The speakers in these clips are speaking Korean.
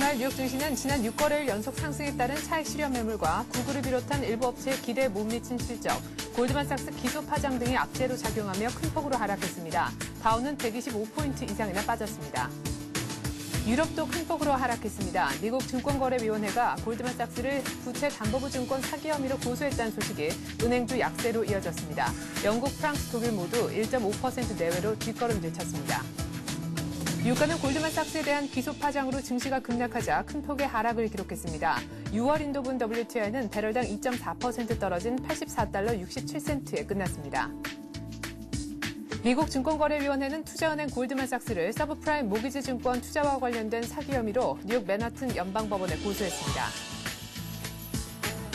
주말 뉴욕 증시는 지난 6거래일 연속 상승에 따른 차익 실현 매물과 구글을 비롯한 일부 업체의 기대에 못 미친 실적, 골드만삭스 기소 파장 등이 악재로 작용하며 큰 폭으로 하락했습니다. 다우는 125포인트 이상이나 빠졌습니다. 유럽도 큰 폭으로 하락했습니다. 미국 증권거래위원회가 골드만삭스를 부채담보부 증권 사기 혐의로 고소했다는 소식이 은행주 약세로 이어졌습니다. 영국, 프랑스, 독일 모두 1.5% 내외로 뒷걸음질 쳤습니다. 유가는 골드만삭스에 대한 기소 파장으로 증시가 급락하자 큰 폭의 하락을 기록했습니다. 6월 인도분 WTI는 배럴당 2.4% 떨어진 84달러 67센트에 끝났습니다. 미국 증권거래위원회는 투자은행 골드만삭스를 서브프라임 모기지 증권 투자와 관련된 사기 혐의로 뉴욕 맨하튼 연방법원에 고소했습니다.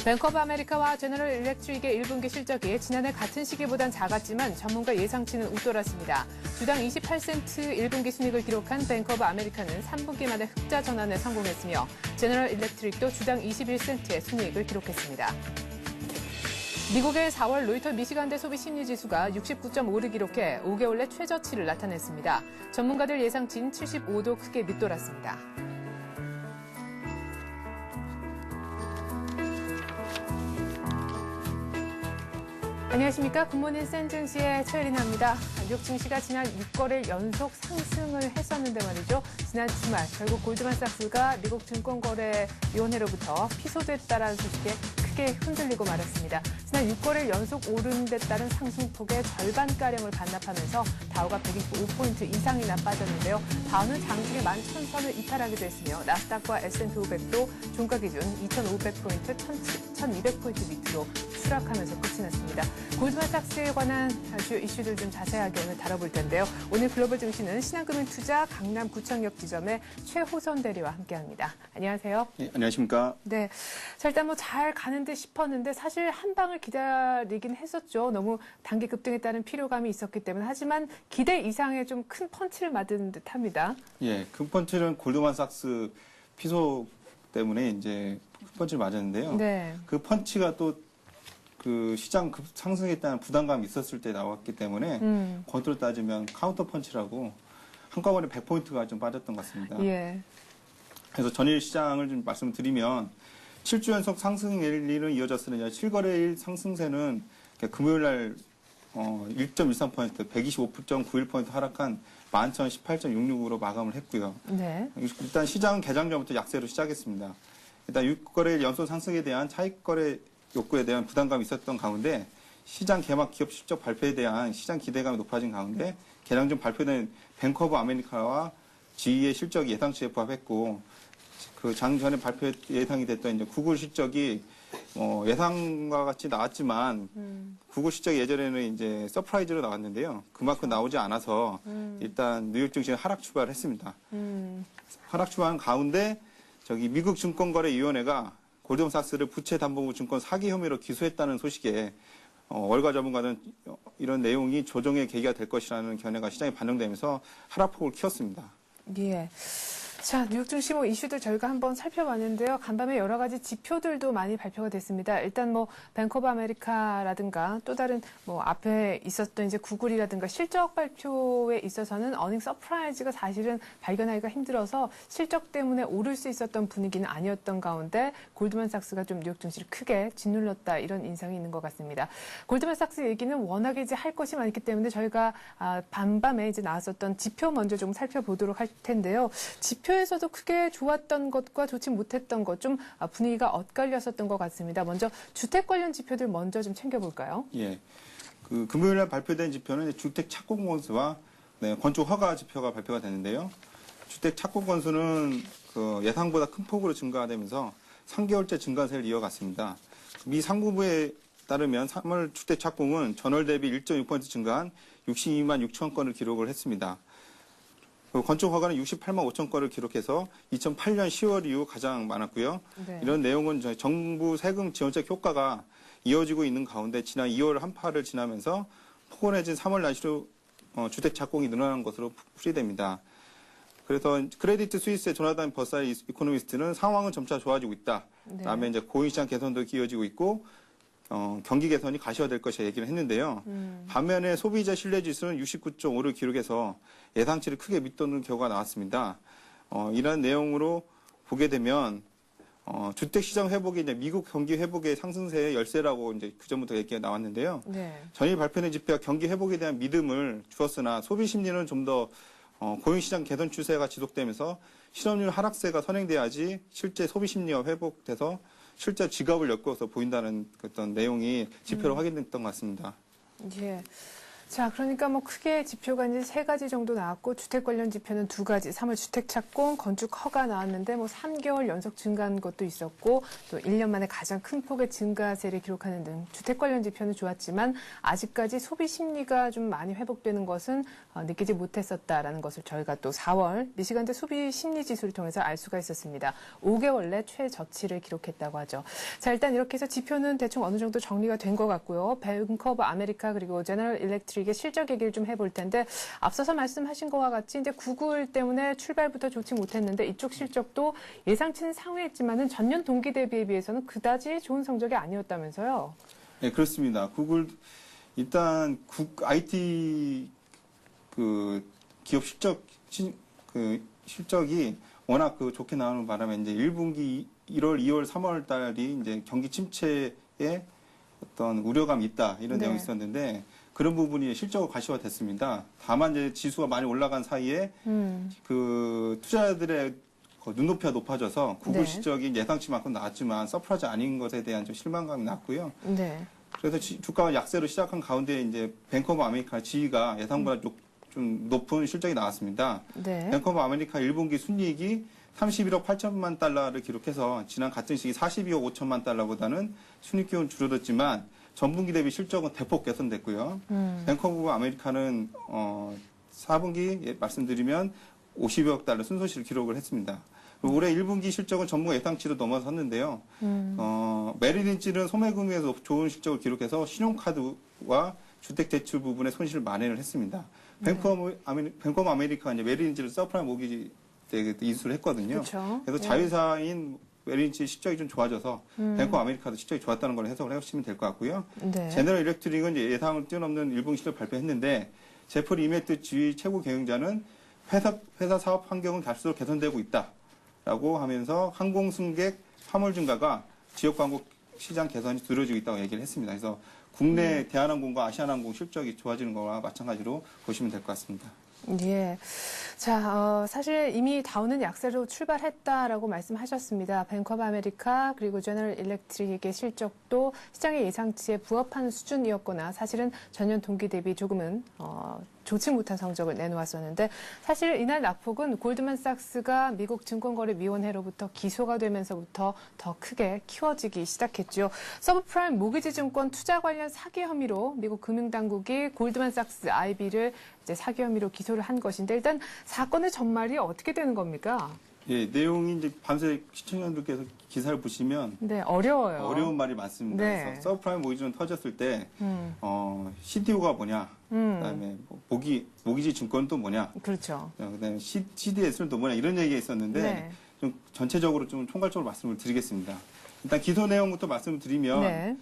뱅크 오브 아메리카와 제너럴 일렉트릭의 1분기 실적이 지난해 같은 시기보단 작았지만 전문가 예상치는 웃돌았습니다. 주당 28센트 1분기 순이익을 기록한 뱅크 오브 아메리카는 3분기 만에 흑자 전환에 성공했으며 제너럴 일렉트릭도 주당 21센트의 순이익을 기록했습니다. 미국의 4월 로이터 미시간대 소비심리지수가 69.5를 기록해 5개월 내 최저치를 나타냈습니다. 전문가들 예상치인 75도 크게 밑돌았습니다. 안녕하십니까. 굿모닝 센증시의 최혜린아입니다. 뉴욕 증시가 지난 6거래일 연속 상승을 했었는데 말이죠. 지난 주말 결국 골드만삭스가 미국 증권거래위원회로부터 피소됐다라는 소식에 크게 흔들리고 말았습니다. 지난 6거래일 연속 오른 데 따른 상승폭의 절반가량을 반납하면서 다우가 125포인트 이상이나 빠졌는데요. 다우는 장중에 11,000선을 이탈하기도 했으며 나스닥과 S&P 500도 종가 기준 2,500포인트, 1,200포인트 밑으로 추락하면서 끝이 났습니다. 골드만삭스에 관한 주요 이슈들 좀 자세하게 오늘 다뤄볼 텐데요. 오늘 글로벌 증시는 신한금융투자 강남구청역 지점의 최호선 대리와 함께합니다. 안녕하세요. 네, 안녕하십니까. 네, 자 일단 뭐 잘 가는 듯 싶었는데 사실 한 방을 기다리긴 했었죠. 너무 단기 급등에 따른 피로감이 있었기 때문에. 하지만 기대 이상의 좀 큰 펀치를 맞은 듯합니다. 예, 큰 펀치는 골드만삭스 피소 때문에 이제 큰 펀치를 맞았는데요. 네. 그 펀치가 또 그 시장 상승에 따른 부담감이 있었을 때 나왔기 때문에 거꾸로 따지면 카운터 펀치라고 한꺼번에 100포인트가 좀 빠졌던 것 같습니다. 예. 그래서 전일 시장을 좀 말씀드리면 7주 연속 상승 랠리는 이어졌으나 7거래일 상승세는 금요일 날 1.13%, 125.91포인트 하락한 11,018.66으로 마감을 했고요. 네. 일단 시장은 개장 전부터 약세로 시작했습니다. 일단 6거래일 연속 상승에 대한 차익거래 욕구에 대한 부담감이 있었던 가운데 시장 개막 기업 실적 발표에 대한 시장 기대감이 높아진 가운데 개장 전 발표된 뱅크 오브 아메리카와 GE의 실적이 예상치에 부합했고 그 장전에 발표 예상이 됐던 이제 구글 실적이 예상과 같이 나왔지만 구글 실적이 예전에는 이제 서프라이즈로 나왔는데요. 그만큼 나오지 않아서 일단 뉴욕 증시는 하락 출발했습니다. 하락 출발한 가운데 미국 증권거래위원회가 골드만삭스를 부채담보부 증권 사기 혐의로 기소했다는 소식에 월가 전문가는 이런 내용이 조정의 계기가 될 것이라는 견해가 시장에 반영되면서 하락폭을 키웠습니다. 예. 자, 뉴욕 증시 이슈들 저희가 한번 살펴봤는데요. 간밤에 여러 가지 지표들도 많이 발표가 됐습니다. 일단 뱅크 오브 아메리카라든가 또 다른 앞에 있었던 이제 구글이라든가 실적 발표에 있어서는 어닝 서프라이즈가 사실은 발견하기가 힘들어서 실적 때문에 오를 수 있었던 분위기는 아니었던 가운데 골드만삭스가 좀 뉴욕 증시를 크게 짓눌렀다 이런 인상이 있는 것 같습니다. 골드만삭스 얘기는 워낙에 이제 할 것이 많기 때문에 저희가 밤밤에 이제 나왔었던 지표 먼저 좀 살펴보도록 할 텐데요. 지표에서도 크게 좋았던 것과 좋지 못했던 것, 좀 분위기가 엇갈렸었던 것 같습니다. 먼저 주택 관련 지표들 먼저 좀 챙겨볼까요? 예. 그 금요일 날 발표된 지표는 주택 착공 건수와 건축 허가 지표가 발표가 됐는데요. 주택 착공 건수는 그 예상보다 큰 폭으로 증가되면서 3개월째 증가세를 이어갔습니다. 미 상무부에 따르면 3월 주택 착공은 전월 대비 1.6% 증가한 62만 6천 건을 기록을 했습니다. 건축 허가는 68만 5천 건을 기록해서 2008년 10월 이후 가장 많았고요. 네. 이런 내용은 정부 세금 지원책 효과가 이어지고 있는 가운데 지난 2월 한파를 지나면서 포근해진 3월 날씨로 주택 착공이 늘어나는 것으로 풀이됩니다. 그래서 크레디트 스위스의 조나단 버사이 이코노미스트는 상황은 점차 좋아지고 있다. 네. 그다음에 이제 고인시장 개선도 이어지고 있고 경기 개선이 가시화될 것이라 얘기를 했는데요. 반면에 소비자 신뢰지수는 69.5를 기록해서 예상치를 크게 밑도는 결과가 나왔습니다. 이런 내용으로 보게 되면 주택 시장 회복이 이제 미국 경기 회복의 상승세의 열쇠라고 이제 그 전부터 얘기가 나왔는데요. 네. 전일 발표된 지표가 경기 회복에 대한 믿음을 주었으나 소비 심리는 좀 더 고용시장 개선 추세가 지속되면서 실업률 하락세가 선행돼야지 실제 소비 심리가 회복돼서 실제 지갑을 엮어서 보인다는 어떤 내용이 지표로 확인됐던 것 같습니다. 예. 자, 그러니까 뭐 크게 지표가 이제 3가지 정도 나왔고 주택 관련 지표는 2가지, 3월 주택 착공, 건축 허가 나왔는데 뭐 3개월 연속 증가한 것도 있었고 또 1년 만에 가장 큰 폭의 증가세를 기록하는 등 주택 관련 지표는 좋았지만 아직까지 소비 심리가 좀 많이 회복되는 것은 느끼지 못했었다라는 것을 저희가 또 4월 미시간대 소비 심리 지수를 통해서 알 수가 있었습니다. 5개월 내 최저치를 기록했다고 하죠. 자, 일단 이렇게 해서 지표는 대충 어느 정도 정리가 된 것 같고요. 뱅크 오브 아메리카 그리고 제너럴 일렉트릭 실적 얘기를 좀 해볼 텐데 앞서서 말씀하신 것과 같이 이제 구글 때문에 출발부터 좋지 못했는데 이쪽 실적도 예상치는 상회했지만은 전년 동기 대비에 비해서는 그다지 좋은 성적이 아니었다면서요? 네, 그렇습니다. 구글 일단 IT 그 기업 실적이 워낙 좋게 나오는 바람에 이제 1분기 1월, 2월, 3월 달이 이제 경기 침체에 어떤 우려감이 있다 이런 네. 내용이 있었는데 그런 부분이 실적으로 가시화됐습니다. 다만 이제 지수가 많이 올라간 사이에 그 투자자들의 눈높이가 높아져서 구글 네. 실적이 예상치만큼 나왔지만 서프라이즈 아닌 것에 대한 좀 실망감이 났고요. 네. 그래서 주가가 약세로 시작한 가운데 이제 뱅크 오브 아메리카 지위가 예상보다 좀 높은 실적이 나왔습니다. 네. 뱅크 오브 아메리카 1분기 순이익이 31억 8천만 달러를 기록해서 지난 같은 시기 42억 5천만 달러보다는 순이익은 줄어들었지만 전분기 대비 실적은 대폭 개선됐고요. 뱅크 오브 아메리카는 4분기 말씀드리면 50억 달러 순손실을 기록을 했습니다. 올해 1분기 실적은 전문가 예상치로 넘어섰는데요. 메리린치는 소매금융에서 좋은 실적을 기록해서 신용카드와 주택대출 부분의 손실을 만회를 했습니다. 뱅크 오브 아메리카가 이제 메리린치를 서프라임 모기지 때 인수를 했거든요. 그렇죠. 그래서 자회사인 메리린치 실적이 좀 좋아져서 뱅크 오브 아메리카도 실적이 좋았다는 걸 해석을 해주시면 될 것 같고요. 네. 제너럴 일렉트릭은 이제 예상을 뛰어넘는 1분기 실적 발표했는데 제프리 이메트 지휘 최고 경영자는 회사 사업 환경은 갈수록 개선되고 있다라고 하면서 항공 승객 화물 증가가 지역 광고 시장 개선이 두드러지고 있다고 얘기를 했습니다. 그래서 국내 대한항공과 아시아나항공 실적이 좋아지는 거와 마찬가지로 보시면 될 것 같습니다. 예. 자, 사실 이미 다우는 약세로 출발했다라고 말씀하셨습니다. 뱅크 오브 아메리카 그리고 제너럴 일렉트릭의 실적도 시장의 예상치에 부합하는 수준이었거나 사실은 전년 동기 대비 조금은 좋지 못한 성적을 내놓았었는데 사실 이날 낙폭은 골드만삭스가 미국 증권거래위원회로부터 기소가 되면서부터 더 크게 키워지기 시작했죠. 서브프라임 모기지 증권 투자 관련 사기 혐의로 미국 금융당국이 골드만삭스 IB를 이제 사기 혐의로 기소를 한 것인데 일단 사건의 전말이 어떻게 되는 겁니까? 예, 내용이 이제 밤새 시청자분들께서 기사를 보시면 네, 어려워요. 어려운 말이 많습니다. 네. 그래서 서브프라임 모기지론 터졌을 때 CDO가 뭐냐, 그다음에 모기지 증권도 뭐냐, 그렇죠. 그다음에 CDS는 또 뭐냐 이런 얘기가 있었는데 네. 좀 전체적으로 좀 총괄적으로 말씀을 드리겠습니다. 일단 기소 내용부터 말씀을 드리면 네.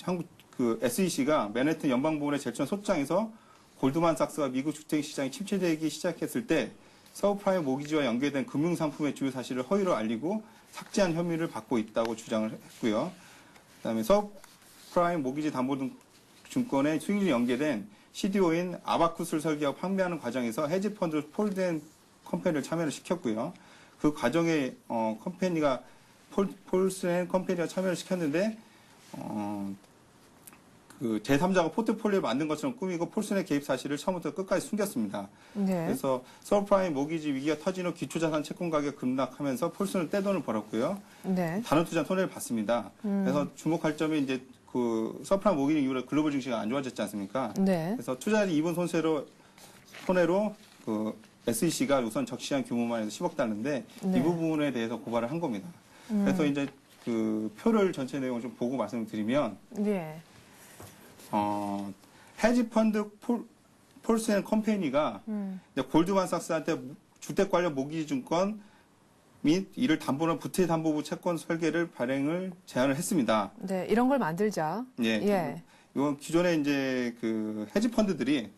한국 SEC가 맨해튼 연방법원의 제천 소장에서 골드만삭스가 미국 주택시장이 침체되기 시작했을 때 서브프라임 모기지와 연계된 금융상품의 주요 사실을 허위로 알리고 삭제한 혐의를 받고 있다고 주장을 했고요. 그다음에 서브프라임 모기지 담보증권의 수익률이 연계된 CDO인 아바쿠스를 설계하고 판매하는 과정에서 헤지펀드 폴드앤 컴퍼니를 참여를 시켰고요. 그 과정에 컴퍼니가 폴스앤 컴퍼니가 참여를 시켰는데 그 제3자가 포트폴리오를 만든 것처럼 꾸미고 폴슨의 개입 사실을 처음부터 끝까지 숨겼습니다. 네. 그래서 서브프라임 모기지 위기가 터진 후 기초자산 채권 가격 급락하면서 폴슨은 떼돈을 벌었고요. 네. 단원 손해를 봤습니다. 그래서 주목할 점이 이제 그 서브프라임 모기지 이후로 글로벌 증시가 안 좋아졌지 않습니까? 네. 그래서 투자자들이 입은 손해로 그 SEC가 우선 적시한 규모만 해도 10억 달러인데 네. 이 부분에 대해서 고발을 한 겁니다. 그래서 이제 그 표를 전체 내용을 좀 보고 말씀을 드리면 네. 헤지펀드 폴스앤 컴퍼니가 골드만삭스한테 주택 관련 모기지 증권 및 이를 담보로 부채담보부 채권 설계를 발행을 제안을 했습니다. 네. 이런 걸 만들자. 예. 예. 이건 기존에 이제 그 헤지펀드들이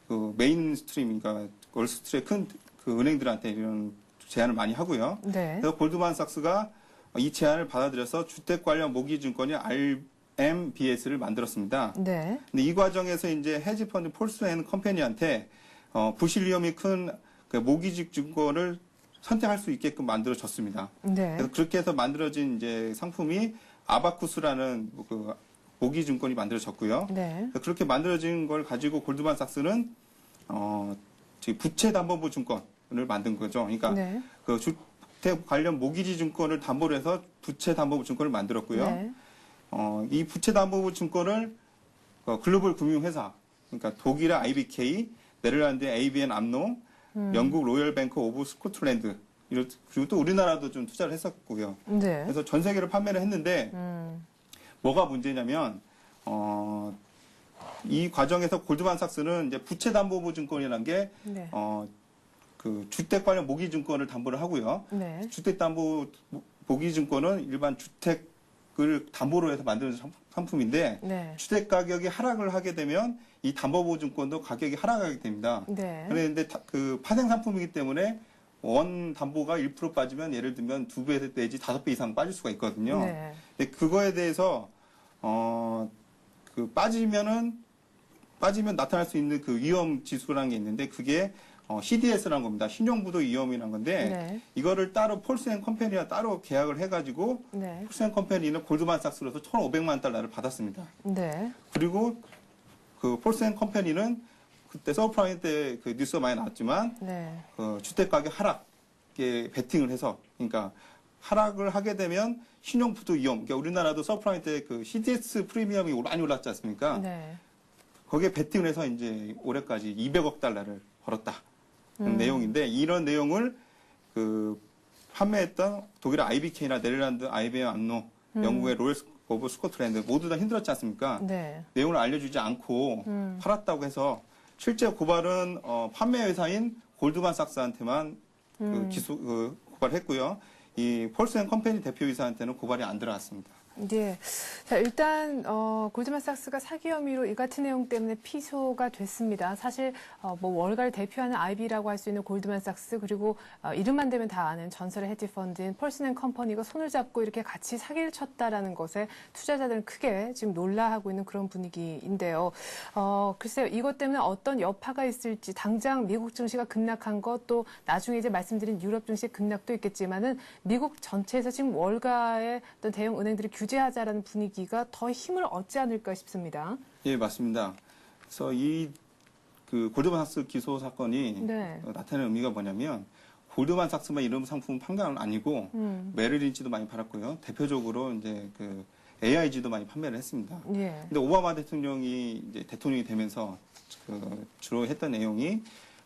그 메인스트림, 그러니까 월스트리트의 큰 그 은행들한테 이런 제안을 많이 하고요. 네. 그래서 골드만삭스가 이 제안을 받아들여서 주택 관련 모기증권인 RMBS를 만들었습니다. 네. 근데 이 과정에서 이제 헤지펀드 폴스앤 컴퍼니한테 부실 위험이 큰 그 모기직 증권을 선택할 수 있게끔 만들어졌습니다. 네. 그래서 그렇게 해서 만들어진 이제 상품이 아바쿠스라는 그 모기증권이 만들어졌고요. 네. 그렇게 만들어진 걸 가지고 골드만삭스는 부채담보부 증권을 만든 거죠. 그러니까 네. 그 주택 관련 모기지 증권을 담보로 해서 부채담보부 증권을 만들었고요. 네. 이 부채담보부 증권을 글로벌 금융회사, 그러니까 독일의 IBK, 네덜란드의 ABN 암로, 영국 로열 뱅크 오브 스코틀랜드, 그리고 또 우리나라도 좀 투자를 했었고요. 네. 그래서 전 세계로 판매를 했는데 뭐가 문제냐면 이 과정에서 골드만삭스는 이제 부채담보부 증권이라는 게 네. 그 주택 관련 모기증권을 담보를 하고요. 네. 주택담보 모기증권은 일반 주택을 담보로 해서 만드는 상품인데 네. 주택 가격이 하락을 하게 되면 이 담보보증권도 가격이 하락하게 됩니다. 네. 그런데 그 파생 상품이기 때문에 원 담보가 1% 빠지면 예를 들면 2배 내지 5배 이상 빠질 수가 있거든요. 네. 근데 그거에 대해서 그 빠지면 나타날 수 있는 그 위험 지수라는 게 있는데 그게 CDS라는 겁니다. 신용부도 위험이라는 건데 네. 이거를 따로 폴스앤컴퍼니와 따로 계약을 해가지고 네. 폴스앤컴퍼니는 골드만삭스로서 1,500만 달러를 받았습니다. 네. 그리고 그 폴스앤컴퍼니는 그때 서브프라임 때 그 뉴스가 많이 나왔지만 네. 그 주택 가격 하락에 베팅을 해서 그러니까 하락을 하게 되면 신용부도 위험. 그러니까 우리나라도 서브프라임 때 그 CDS 프리미엄이 많이 올랐지 않습니까? 네. 거기에 베팅을 해서 이제 올해까지 200억 달러를 벌었다. 그런 내용인데 이런 내용을 그 판매했던 독일의 IBK나 네덜란드 IBM 암로, 영국의 로열 오브 스코틀랜드 모두 다 힘들었지 않습니까? 네. 내용을 알려주지 않고 팔았다고 해서 실제 고발은 판매 회사인 골드만삭스한테만 고발했고요. 이 폴스앤컴퍼니 대표이사한테는 고발이 안 들어갔습니다. 네. 자, 일단, 골드만삭스가 사기 혐의로 이 같은 내용 때문에 피소가 됐습니다. 사실, 뭐, 월가를 대표하는 IB라고 할 수 있는 골드만삭스, 그리고, 이름만 되면 다 아는 전설의 헤지펀드인 폴슨앤컴퍼니가 손을 잡고 이렇게 같이 사기를 쳤다라는 것에 투자자들은 크게 지금 놀라하고 있는 그런 분위기인데요. 글쎄요, 이것 때문에 어떤 여파가 있을지, 당장 미국 증시가 급락한 것, 또 나중에 이제 말씀드린 유럽 증시 급락도 있겠지만은, 미국 전체에서 지금 월가의 어떤 대형 은행들이 규제하자라는 분위기가 더 힘을 얻지 않을까 싶습니다. 예, 맞습니다. 그래서 그 골드만삭스 기소 사건이 네. 나타내는 의미가 뭐냐면 골드만삭스만 이런 상품 판 건 아니고 메릴린치도 많이 팔았고요. 대표적으로 이제 그 AIG도 많이 판매를 했습니다. 예. 근데 오바마 대통령이 이제 대통령이 되면서 그 주로 했던 내용이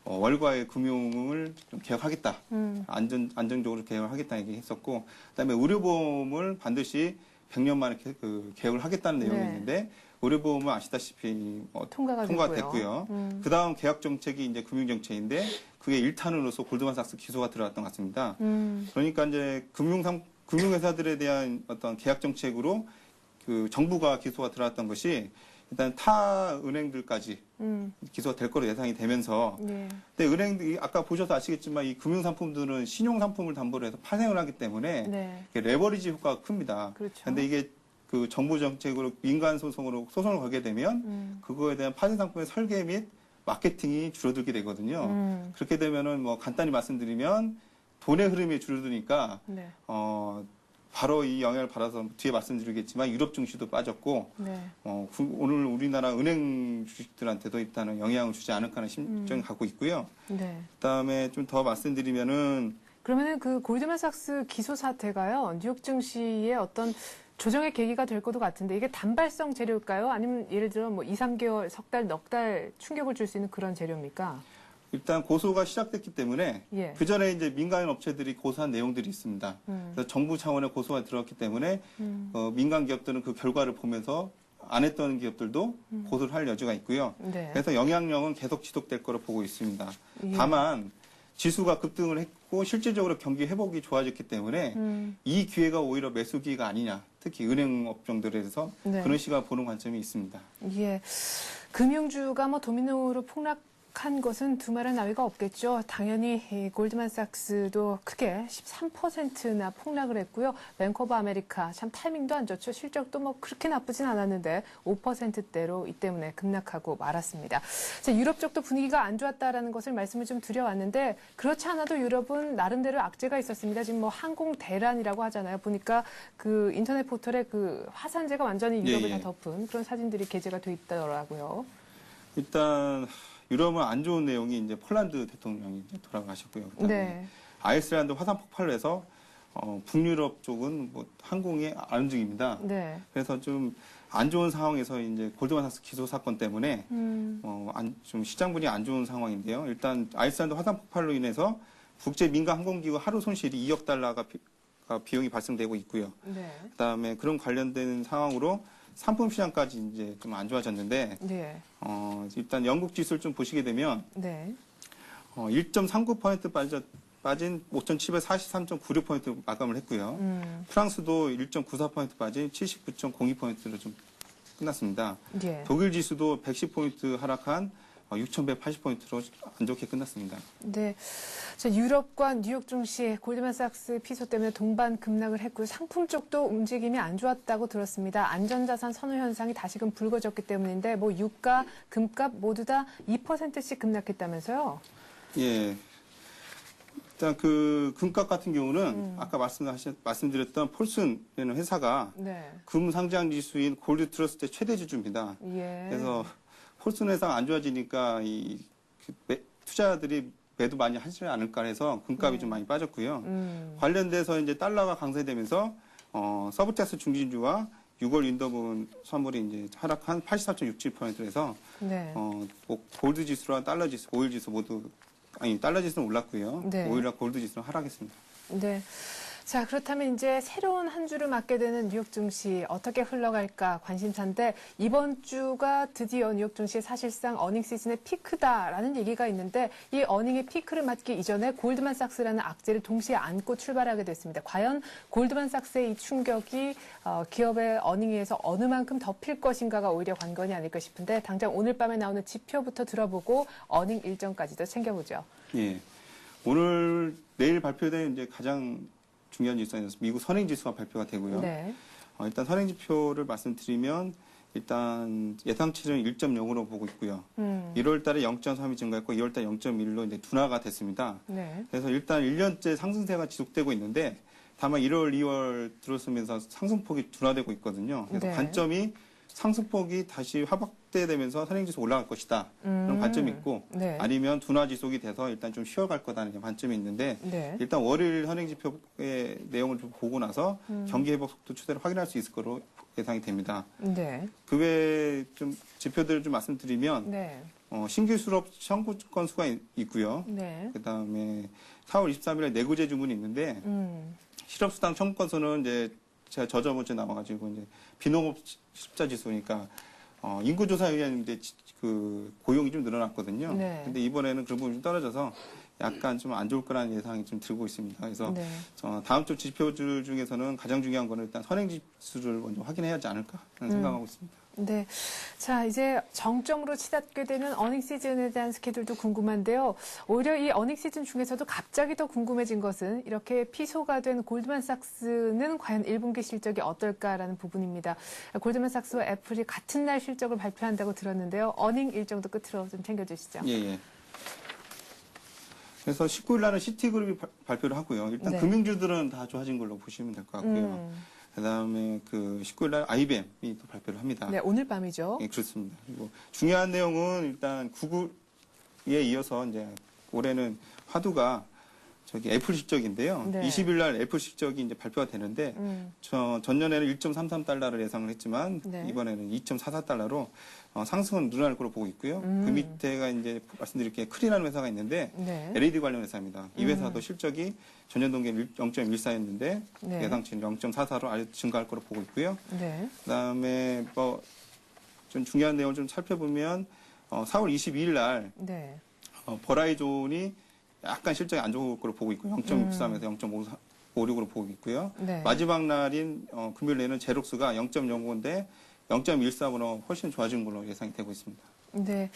월가의 금융을 좀 개혁하겠다. 안정적으로 개혁을 하겠다 얘기했었고, 그다음에 의료보험을 반드시 100년 만에 개혁을 하겠다는 내용이 네. 있는데 의료보험은 아시다시피 통과가 됐고요. 그다음 개혁 정책이 이제 금융 정책인데 그게 1탄으로서 골드만삭스 기소가 들어갔던 것 같습니다. 그러니까 이제 금융회사들에 대한 어떤 개혁 정책으로 그 정부가 기소가 들어갔던 것이 일단 타 은행들까지 기소가 될 거로 예상이 되면서 예. 근데 은행들이 아까 보셔서 아시겠지만 이 금융상품들은 신용상품을 담보로 해서 파생을 하기 때문에 네. 레버리지 효과가 큽니다. 그렇죠. 근데 이게 그 정부 정책으로 민간 소송으로 소송을 걸게 되면 그거에 대한 파생 상품의 설계 및 마케팅이 줄어들게 되거든요. 그렇게 되면은 뭐 간단히 말씀드리면 돈의 흐름이 줄어드니까 네. 바로 이 영향을 받아서 뒤에 말씀드리겠지만 유럽 증시도 빠졌고 네. 오늘 우리나라 은행 주식들한테도 일단은 영향을 주지 않을까 하는 심정을 갖고 있고요. 네. 그다음에 좀 더 말씀드리면은 그러면은 그 골드만삭스 기소 사태가요, 뉴욕 증시의 어떤 조정의 계기가 될 것도 같은데 이게 단발성 재료일까요? 아니면 예를 들어 뭐 2, 3개월, 석 달, 넉 달 충격을 줄 수 있는 그런 재료입니까? 일단 고소가 시작됐기 때문에 예. 그 전에 이제 민간 업체들이 고소한 내용들이 있습니다. 그래서 정부 차원의 고소가 들어갔기 때문에 민간 기업들은 그 결과를 보면서 안 했던 기업들도 고소를 할 여지가 있고요. 네. 그래서 영향력은 계속 지속될 거로 보고 있습니다. 예. 다만 지수가 급등을 했고 실질적으로 경기 회복이 좋아졌기 때문에 이 기회가 오히려 매수 기회가 아니냐. 특히 은행 업종들에서 네. 그런 시각 보는 관점이 있습니다. 예. 금융주가 뭐 도미노로 급락한 것은 두말할 나위가 없겠죠. 당연히 이 골드만삭스도 크게 13%나 폭락을 했고요. 뱅크 오브 아메리카 참 타이밍도 안 좋죠. 실적도 뭐 그렇게 나쁘진 않았는데 5%대로 이 때문에 급락하고 말았습니다. 자, 유럽 쪽도 분위기가 안 좋았다라는 것을 말씀을 좀 드려왔는데 그렇지 않아도 유럽은 나름대로 악재가 있었습니다. 지금 뭐 항공 대란이라고 하잖아요. 보니까 그 인터넷 포털에 그 화산재가 완전히 유럽을 다 덮은 그런 사진들이 게재가 돼 있더라고요. 일단 유럽은 안 좋은 내용이 이제 폴란드 대통령이 이제 돌아가셨고요. 네. 아이슬란드 화산 폭발로 해서 북유럽 쪽은 뭐 항공이 안 움직입니다. 네. 그래서 좀 안 좋은 상황에서 이제 골드만삭스 기소 사건 때문에 좀 시장 분위기 안 좋은 상황인데요. 일단 아이슬란드 화산 폭발로 인해서 국제 민간 항공기구 하루 손실이 2억 달러가 비용이 발생되고 있고요. 네. 그다음에 그런 관련된 상황으로 상품 시장까지 이제 좀 안 좋아졌는데 네. 일단 영국 지수를 좀 보시게 되면 네. 1.39% 빠진 5,743.96% 마감을 했고요. 프랑스도 1.94% 빠진 79.02%로 좀 끝났습니다. 예. 독일 지수도 110포인트 하락한 6,180포인트로 안 좋게 끝났습니다. 네. 자, 유럽과 뉴욕 증시 골드만삭스 피소 때문에 동반 급락을 했고 상품 쪽도 움직임이 안 좋았다고 들었습니다. 안전자산 선호 현상이 다시금 불거졌기 때문인데 뭐 유가, 금값 모두 다 2%씩 급락했다면서요? 예. 일단 그 금값 같은 경우는 아까 말씀드렸던 폴슨이라는 회사가 네. 금 상장 지수인 골드 트러스트의 최대 지주입니다. 예. 그래서 폴슨 회사가 안 좋아지니까 투자자들이 매도 많이 하지 않을까 해서 금값이 좀 많이 빠졌고요. 관련돼서 이제 달러가 강세되면서 서브텍스 중진주와 6월 윈더분 선물이 이제 하락한 84.67%에서 네. 골드 지수와 달러 지수, 오일 지수 모두 달러 지수는 올랐고요. 네. 오일과 골드 지수는 하락했습니다. 네. 자, 그렇다면 이제 새로운 한 주를 맞게 되는 뉴욕 증시 어떻게 흘러갈까 관심사인데 이번 주가 드디어 뉴욕 증시 사실상 어닝 시즌의 피크다라는 얘기가 있는데 이 어닝의 피크를 맞기 이전에 골드만삭스라는 악재를 동시에 안고 출발하게 됐습니다. 과연 골드만삭스의 이 충격이 기업의 어닝에 의해서 어느 만큼 덮일 것인가가 오히려 관건이 아닐까 싶은데 당장 오늘 밤에 나오는 지표부터 들어보고 어닝 일정까지도 챙겨보죠. 예. 내일 발표된 이제 가장 중요한 지수는 미국 선행지수가 발표가 되고요. 네. 일단 선행지표를 말씀드리면 일단 예상치는 1.0으로 보고 있고요. 1월 달에 0.3이 증가했고 2월 달에 0.1로 이제 둔화가 됐습니다. 네. 그래서 일단 1년째 상승세가 지속되고 있는데 다만 1월, 2월 들어서면서 상승폭이 둔화되고 있거든요. 그래서 네. 관점이 상승폭이 다시 확대되면서 선행지수 올라갈 것이다. 그런 관점이 있고 네. 아니면 둔화 지속이 돼서 일단 좀 쉬어갈 거다는 관점이 있는데 네. 일단 월요일 선행지표의 내용을 좀 보고 나서 경기 회복 속도 추세를 확인할 수 있을 거로 예상이 됩니다. 네. 그 외에 좀 지표들을 좀 말씀드리면 네. 신규 수업 청구 건수가 있고요. 네. 그다음에 4월 23일에 내구재 주문이 있는데 실업수당 청구 건수는 이제 제가 저번 주에 남아가지고 이제 비농업 실업자 지수니까 인구조사에 의한 이제 그 고용이 좀 늘어났거든요. 네. 근데 이번에는 그런 부분이 좀 떨어져서 약간 좀 안 좋을 거라는 예상이 좀 들고 있습니다. 그래서 네. 다음 주 지표들 중에서는 가장 중요한 거는 일단 선행지수를 먼저 확인해야 하지 않을까 생각하고 있습니다. 네. 자, 이제 정점으로 치닫게 되는 어닝 시즌에 대한 스케줄도 궁금한데요. 오히려 이 어닝 시즌 중에서도 갑자기 더 궁금해진 것은 이렇게 피소가 된 골드만삭스는 과연 1분기 실적이 어떨까라는 부분입니다. 골드만삭스와 애플이 같은 날 실적을 발표한다고 들었는데요. 어닝 일정도 끝으로 좀 챙겨주시죠. 예, 예. 그래서 19일 날은 시티그룹이 발표를 하고요. 일단 네. 금융주들은 다 좋아진 걸로 보시면 될 것 같고요. 그다음에 그 19일 날 IBM이 또 발표를 합니다. 네, 오늘 밤이죠. 예, 그렇습니다. 그리고 중요한 내용은 일단 구글에 이어서 이제 올해는 화두가 애플 실적인데요. 네. 20일 날 애플 실적이 이제 발표가 되는데 전년에는 1.33달러를 예상을 했지만 네. 이번에는 2.44달러로 상승은 늘어날 거로 보고 있고요. 그 밑에가 이제 말씀드릴 게 크리라는 회사가 있는데 네. LED 관련 회사입니다. 이 회사도 실적이 전년 동기에 0.14였는데 네. 예상치는 0.44로 아주 증가할 거로 보고 있고요. 네. 그다음에 좀 중요한 내용을 좀 살펴보면 4월 22일 날 네. 버라이존이 약간 실적이 안 좋을 거로 보고 있고요. 0.63에서 0.56으로 보고 있고요. 네. 마지막 날인 금요일에는 제록스가 0.05인데 0.13으로 훨씬 좋아진 걸로 예상이 되고 있습니다. 네.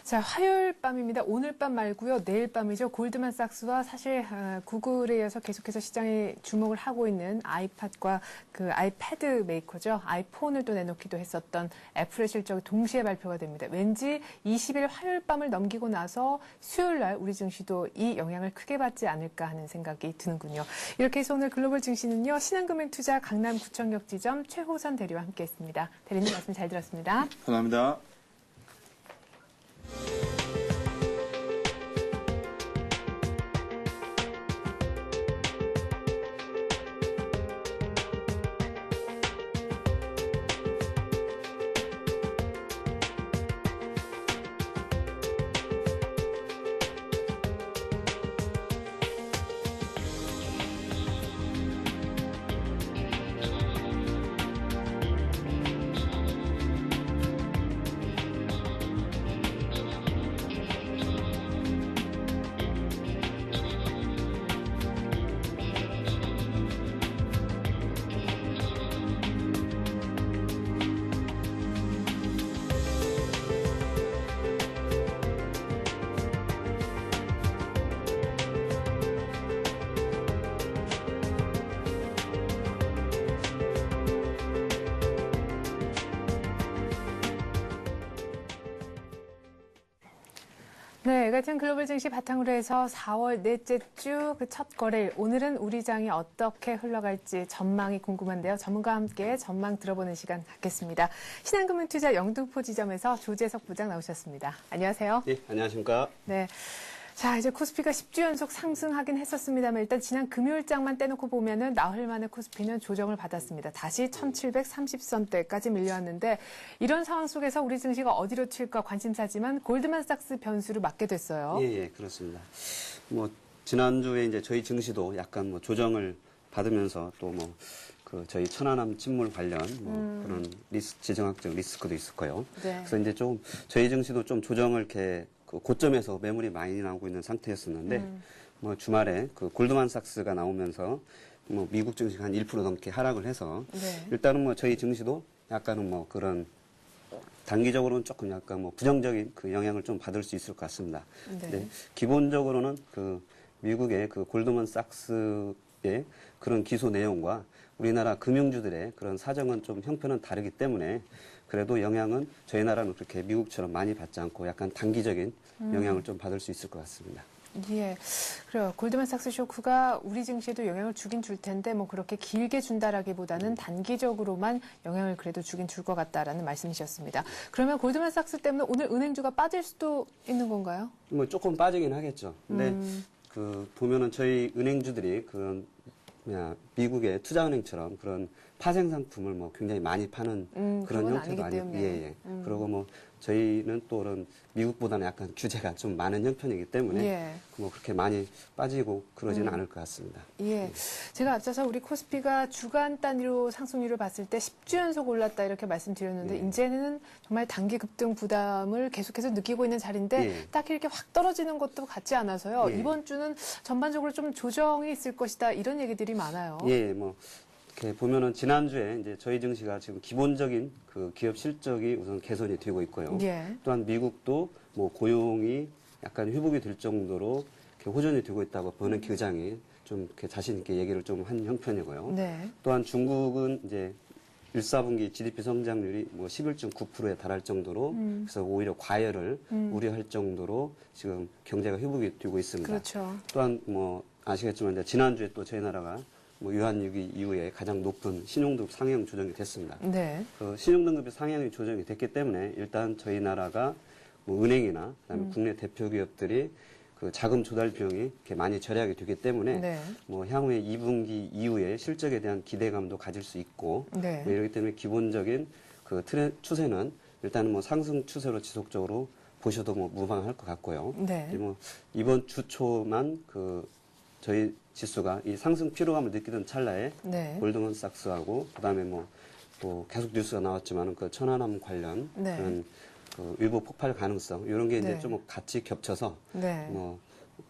자, 화요일 밤입니다. 오늘 밤 말고요. 내일 밤이죠. 골드만삭스와 사실 구글에 이어서 계속해서 시장에 주목을 하고 있는 아이팟과 그 아이패드 메이커죠. 아이폰을 또 내놓기도 했었던 애플의 실적이 동시에 발표가 됩니다. 왠지 20일 화요일 밤을 넘기고 나서 수요일 날 우리 증시도 이 영향을 크게 받지 않을까 하는 생각이 드는군요. 이렇게 해서 오늘 글로벌 증시는요. 신한금융투자 강남구청역 지점 최호선 대리와 함께했습니다. 대리님 말씀 잘 들었습니다. 감사합니다. 네, 같은 글로벌 증시 바탕으로 해서 4월 넷째 주 그 첫 거래일, 오늘은 우리 장이 어떻게 흘러갈지 전망이 궁금한데요. 전문가와 함께 전망 들어보는 시간 갖겠습니다. 신한금융투자 영등포 지점에서 조재석 부장 나오셨습니다. 안녕하세요. 네, 안녕하십니까. 네. 자, 이제 코스피가 10주 연속 상승하긴 했었습니다만 일단 지난 금요일장만 떼놓고 보면은 나흘 만에 코스피는 조정을 받았습니다. 다시 1730선대까지 밀려왔는데 이런 상황 속에서 우리 증시가 어디로 튈까 관심사지만 골드만삭스 변수를 맞게 됐어요. 예, 그렇습니다. 뭐 지난주에 이제 저희 증시도 약간 뭐 조정을 받으면서 또 뭐 그 저희 천안함 침몰 관련 뭐 그런 지정학적 리스크도 있었고요. 네. 그래서 이제 좀 저희 증시도 좀 조정을 이렇게 그 고점에서 매물이 많이 나오고 있는 상태였었는데 뭐 주말에 그 골드만삭스가 나오면서 뭐 미국 증시가 한 1% 넘게 하락을 해서 네. 일단은 뭐 저희 증시도 약간은 뭐 그런 단기적으로는 조금 약간 뭐 부정적인 그 영향을 좀 받을 수 있을 것 같습니다. 네. 근데 기본적으로는 그 미국의 그 골드만삭스의 그런 기소 내용과 우리나라 금융주들의 그런 사정은 좀 형편은 다르기 때문에 그래도 영향은 저희 나라는 그렇게 미국처럼 많이 받지 않고 약간 단기적인 영향을 좀 받을 수 있을 것 같습니다. 예, 그래요. 골드만삭스 쇼크가 우리 증시에도 영향을 주긴 줄 텐데 뭐 그렇게 길게 준다라기보다는 단기적으로만 영향을 그래도 주긴 줄 것 같다라는 말씀이셨습니다. 그러면 골드만삭스 때문에 오늘 은행주가 빠질 수도 있는 건가요? 뭐 조금 빠지긴 하겠죠. 근데 그 보면은 저희 은행주들이 그런 미국의 투자은행처럼 그런 파생 상품을 뭐 굉장히 많이 파는 그런 형태도 아니고, 예. 그리고 뭐 저희는 또 그런 미국보다는 약간 규제가 좀 많은 형편이기 때문에 예. 뭐 그렇게 많이 빠지고 그러지는 않을 것 같습니다. 예. 제가 앞서서 우리 코스피가 주간 단위로 상승률을 봤을 때 10주 연속 올랐다 이렇게 말씀드렸는데 이제는 정말 단기 급등 부담을 계속해서 느끼고 있는 자리인데 딱히 이렇게 확 떨어지는 것도 같지 않아서요. 이번 주는 전반적으로 좀 조정이 있을 것이다 이런 얘기들이 많아요. 예, 뭐 이렇게 보면은 지난주에 이제 저희 증시가 지금 기본적인 그 기업 실적이 우선 개선이 되고 있고요. 예. 또한 미국도 뭐 고용이 약간 회복이 될 정도로 이렇게 호전이 되고 있다고 버는키 의장이 좀 이렇게 자신 있게 얘기를 좀 한 형편이고요. 네. 또한 중국은 이제 1사분기 GDP 성장률이 뭐 11.9%에 달할 정도로 그래서 오히려 과열을 우려할 정도로 지금 경제가 회복이 되고 있습니다. 그렇죠. 또한 뭐 아시겠지만 이제 지난주에 또 저희 나라가 뭐 유한위기 이후에 가장 높은 신용등급 상향 조정이 됐습니다. 네. 그 신용등급이 상향이 조정이 됐기 때문에 일단 저희 나라가 뭐 은행이나 그다음에 국내 대표 기업들이 그 자금 조달 비용이 이렇게 많이 절약이 되기 때문에 네. 뭐 향후에 2분기 이후에 실적에 대한 기대감도 가질 수 있고 네. 뭐 이러기 때문에 기본적인 그 추세는 일단은 뭐 상승 추세로 지속적으로 보셔도 뭐 무방할 것 같고요. 네. 뭐 이번 주 초만 그 저희 지수가 이 상승 피로감을 느끼던 찰나에 네. 골드만삭스하고 그다음에 뭐 또 계속 뉴스가 나왔지만은 그 천안함 관련 네. 그런 그 일부 폭발 가능성 이런 게 이제 네. 좀 같이 겹쳐서 네. 뭐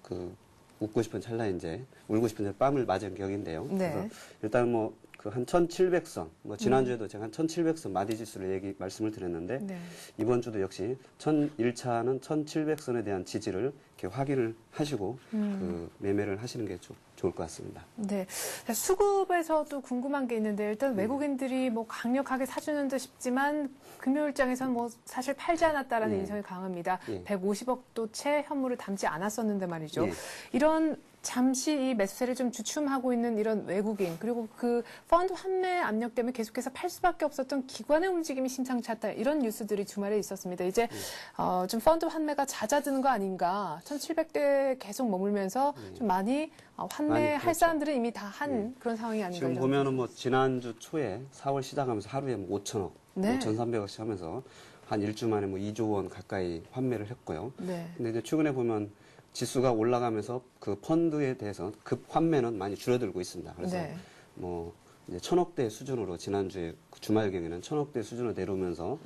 그 웃고 싶은 찰나에 이제 울고 싶은 데 뺨을 맞은 격인데요. 네. 그래서 일단 뭐 그 한 1,700선, 뭐 지난주에도 제가 한 1,700선 마디 지수를 말씀을 드렸는데 네. 이번 주도 역시 1차는 1,700선에 대한 지지를 이렇게 확인을 하시고 그 매매를 하시는 게 좋을 것 같습니다. 네. 수급에서도 궁금한 게 있는데 일단 외국인들이 뭐 강력하게 사주는 듯 싶지만 금요일장에서는 뭐 사실 팔지 않았다라는 인상이 강합니다. 150억도 채 현물을 담지 않았었는데 말이죠. 이런 잠시 이 매수세를 좀 주춤하고 있는 이런 외국인 그리고 그 펀드 환매 압력 때문에 계속해서 팔 수밖에 없었던 기관의 움직임이 심상치 않다 이런 뉴스들이 주말에 있었습니다. 이제 좀 펀드 환매가 잦아드는 거 아닌가 1,700대 계속 머물면서 좀 많이 환매할 그렇죠. 사람들은 이미 다 한 그런 상황이 아닌가. 지금 보면은 뭐 지난주 초에 4월 시작하면서 하루에 뭐 5천억, 네. 1,300억씩 하면서 한 일주 만에 뭐 2조 원 가까이 환매를 했고요. 네. 근데 이제 최근에 보면 지수가 올라가면서 그 펀드에 대해서 급 환매는 많이 줄어들고 있습니다. 그래서 네. 뭐 이제 1,000억대 수준으로 지난주에 주말 경에는 1,000억대 수준으로 내려오면서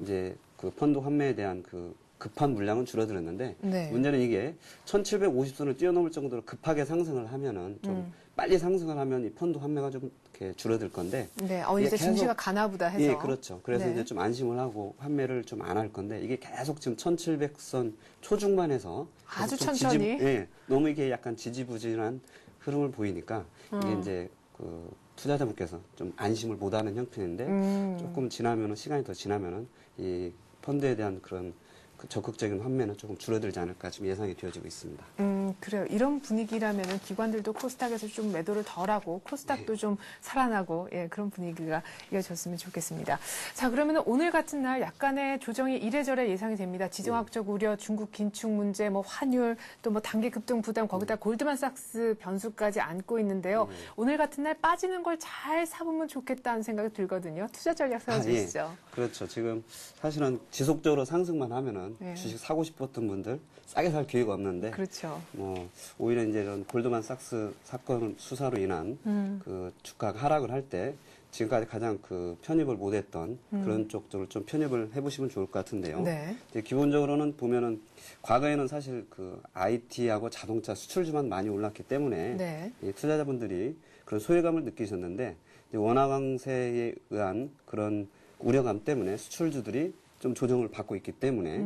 이제 그 펀드 환매에 대한 그 급한 물량은 줄어들었는데 네. 문제는 이게 1,750선을 뛰어넘을 정도로 급하게 상승을 하면은 좀 빨리 상승을 하면 이 펀드 환매가 좀 이렇게 줄어들 건데 네. 이게 이제 계속- 증시가 가나 보다 해서. 예, 그렇죠. 그래서 네. 이제 좀 안심을 하고 환매를 좀 안 할 건데 이게 계속 지금 1,700선 초중반에서 아주 계속 좀 천천히. 예, 너무 이게 약간 지지부진한 흐름을 보이니까 이게 이제 그 투자자분께서 좀 안심을 못하는 형편인데 조금 지나면은 시간이 더 지나면은 이 펀드에 대한 그런 그 적극적인 환매는 조금 줄어들지 않을까 지금 예상이 되어지고 있습니다. 그래요. 이런 분위기라면은 기관들도 코스닥에서 좀 매도를 덜하고 코스닥도 좀 살아나고 예, 그런 분위기가 이어졌으면 좋겠습니다. 자, 그러면 오늘 같은 날 약간의 조정이 이래저래 예상이 됩니다. 지정학적 우려, 중국 긴축 문제, 뭐 환율, 또 뭐 단기 급등 부담, 거기다 골드만삭스 변수까지 안고 있는데요. 오늘 같은 날 빠지는 걸 잘 사보면 좋겠다는 생각이 들거든요. 투자 전략 세워주시죠. 그렇죠. 지금 사실은 지속적으로 상승만 하면은 예. 주식 사고 싶었던 분들 싸게 살 기회가 없는데 그렇죠. 뭐 오히려 이제 이런 골드만삭스 사건 수사로 인한 그 주가가 하락을 할 때 지금까지 가장 그 편입을 못했던 그런 쪽들을 좀 편입을 해보시면 좋을 것 같은데요. 네. 이제 기본적으로는 보면은 과거에는 사실 그 IT하고 자동차 수출주만 많이 올랐기 때문에 네. 이 투자자분들이 그런 소외감을 느끼셨는데 이제 원화 강세에 의한 그런 우려감 때문에 수출주들이 좀 조정을 받고 있기 때문에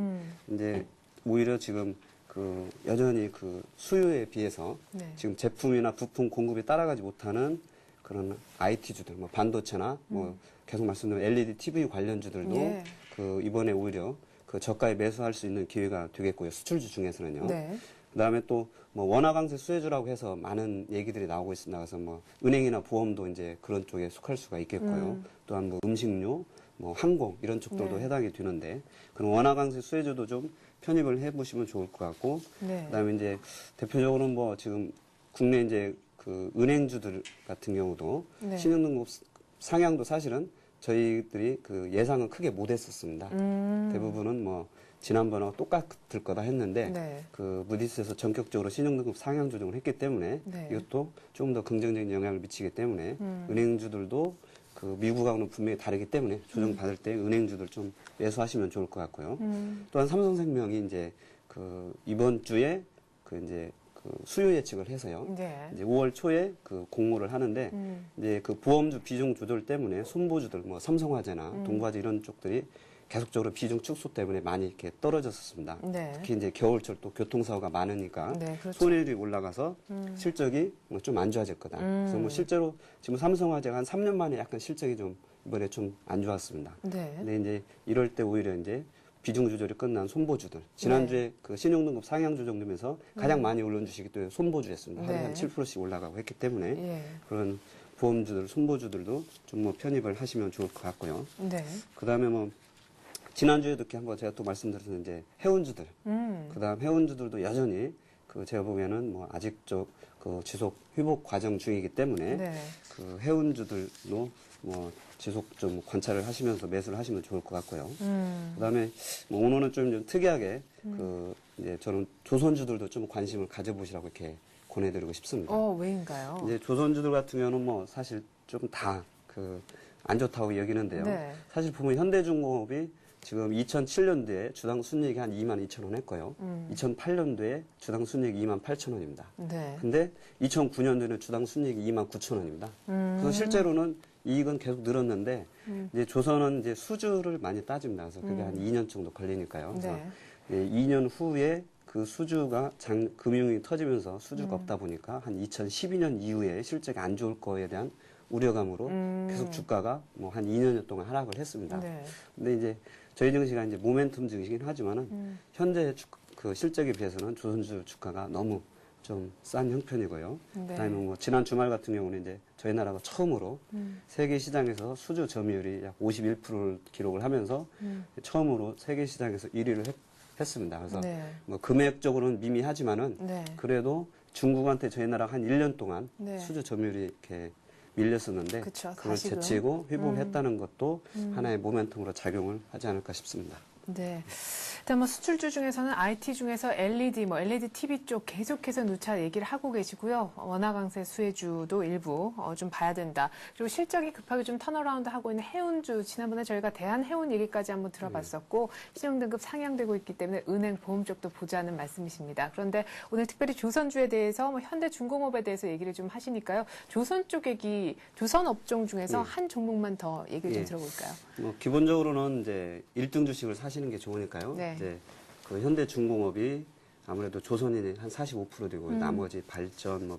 이제 오히려 지금 그 여전히 그 수요에 비해서 네. 지금 제품이나 부품 공급이 따라가지 못하는 그런 IT주들, 뭐 반도체나 뭐 계속 말씀드린 LED TV 관련주들도 예. 그 이번에 오히려 그 저가에 매수할 수 있는 기회가 되겠고요. 수출주 중에서는요. 네. 그다음에 또 뭐 원화 강세 수혜주라고 해서 많은 얘기들이 나오고 있습니다. 그래서 뭐 은행이나 보험도 이제 그런 쪽에 속할 수가 있겠고요. 또한 뭐 음식료, 뭐 항공 이런 쪽들도 네. 해당이 되는데 그런 원화 강세 수혜주도 좀 편입을 해보시면 좋을 것 같고 네. 그다음에 이제 대표적으로는 뭐 지금 국내 이제 그 은행주들 같은 경우도 네. 신용등급 상향도 사실은 저희들이 그 예상은 크게 못했었습니다. 대부분은 뭐 지난번하고 똑같을 거다 했는데 네. 그 무디스에서 전격적으로 신용등급 상향 조정을 했기 때문에 네. 이것도 조금 더 긍정적인 영향을 미치기 때문에 은행주들도 그 미국하고는 분명히 다르기 때문에 조정 받을 때 은행주들 좀 매수하시면 좋을 것 같고요. 또한 삼성생명이 이제 그 이번 주에 그 이제 그 수요 예측을 해서요. 네. 이제 5월 초에 그 공모를 하는데 이제 그 보험주 비중 조절 때문에 손보주들 뭐 삼성화재나 동부화재 이런 쪽들이 계속적으로 비중 축소 때문에 많이 이렇게 떨어졌었습니다. 네. 특히 이제 겨울철 또 교통사고가 많으니까 네, 그렇죠. 손해율이 올라가서 실적이 뭐 좀 안 좋아질 거다. 그래서 뭐 실제로 지금 삼성화재가 한 3년 만에 약간 실적이 좀 이번에 좀 안 좋았습니다. 네. 근데 이제 이럴 때 오히려 이제 비중 조절이 끝난 손보주들. 지난주에 그 신용등급 상향 조정되면서 가장 많이 오른 주식이 또 손보주였습니다. 하루에 네. 한 7%씩 올라가고 했기 때문에 예. 그런 보험주들, 손보주들도 좀 뭐 편입을 하시면 좋을 것 같고요. 네. 그 다음에 뭐 지난주에도 이렇게 한번 제가 또 말씀드렸던 이제 해운주들. 그 다음 해운주들도 여전히 그 제가 보면은 뭐 아직도 그 지속 회복 과정 중이기 때문에 네. 그 해운주들도 뭐 지속 좀 관찰을 하시면서 매수를 하시면 좋을 것 같고요. 그다음에 뭐 오늘은 좀 특이하게 그 이제 저는 조선주들도 좀 관심을 가져보시라고 이렇게 권해드리고 싶습니다. 왜인가요? 이제 조선주들 같은 경우는 뭐 사실 좀 다 그 안 좋다고 여기는데요. 네. 사실 보면 현대중공업이 지금 2007년도에 주당 순이익이 한 22,000원 했고요. 2008년도에 주당 순이익이 28,000원입니다. 네. 근데 2009년도에는 주당 순이익이 29,000원입니다. 그래서 실제로는 이익은 계속 늘었는데 이제 조선은 이제 수주를 많이 따집니다. 그래서 그게 한 2년 정도 걸리니까요. 그래서 네. 2년 후에 그 수주가 금융이 터지면서 수주가 없다 보니까 한 2012년 이후에 실적이 안 좋을 거에 대한 우려감으로 계속 주가가 뭐 한 2년여 동안 하락을 했습니다. 네. 근데 이제 저희 증시가 이제 모멘텀 증시긴 하지만은 현재 그 실적에 비해서는 조선주 주가가 너무 좀 싼 형편이고요. 네. 그다음에 뭐 지난 주말 같은 경우는 이제 저희 나라가 처음으로 세계 시장에서 수주 점유율이 약 51%를 기록을 하면서 처음으로 세계 시장에서 1위를 했습니다. 그래서 네. 뭐 금액적으로는 미미하지만은 네. 그래도 중국한테 저희 나라가 한 1년 동안 네. 수주 점유율이 이렇게 밀렸었는데 그쵸, 그걸 다시금. 제치고 회복했다는 것도 하나의 모멘텀으로 작용을 하지 않을까 싶습니다. 네. 일단 뭐 수출주 중에서는 IT 중에서 LED, LED TV 쪽 계속해서 누차 얘기를 하고 계시고요. 원화 강세 수혜주도 일부 좀 봐야 된다. 그리고 실적이 급하게 좀 턴어라운드 하고 있는 해운주, 지난번에 저희가 대한해운 얘기까지 한번 들어봤었고 신용등급 상향되고 있기 때문에 은행, 보험 쪽도 보자는 말씀이십니다. 그런데 오늘 특별히 조선주에 대해서 현대중공업에 대해서 얘기를 좀 하시니까요. 조선 쪽 얘기, 조선 업종 중에서 한 종목만 더 얘기를 좀 들어볼까요? 뭐 기본적으로는 이제 1등 주식을 사시는 게 좋으니까요. 네. 이제 그 현대중공업이 아무래도 조선인이 한 45% 되고 나머지 발전,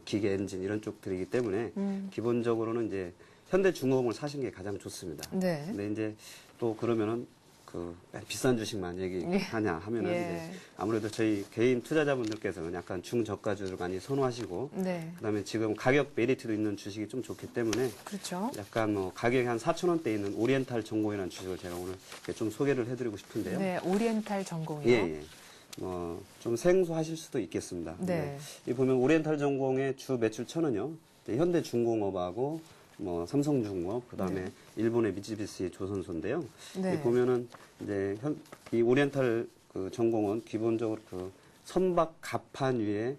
기계 엔진 이런 쪽들이기 때문에 기본적으로는 이제 현대중공업을 사시는 게 가장 좋습니다. 네. 근데 이제 또 그러면은 그 비싼 주식만 얘기하냐 하면은 이제 아무래도 저희 개인 투자자분들께서는 약간 중저가주를 많이 선호하시고 네. 그다음에 지금 가격 메리트도 있는 주식이 좀 좋기 때문에 그렇죠. 약간 뭐 가격이 한 4,000원대에 있는 오리엔탈 전공이라는 주식을 제가 오늘 이렇게 좀 소개를 해드리고 싶은데요. 네, 오리엔탈 전공이요. 예, 예. 좀 생소하실 수도 있겠습니다. 네. 이 보면 오리엔탈 전공의 주 매출 천은요, 현대중공업하고 뭐 삼성중공업, 그다음에 일본의 미쓰비시 조선소인데요. 네. 이 보면은 이제 이 오리엔탈 그 전공은 기본적으로 그 선박 갑판 위에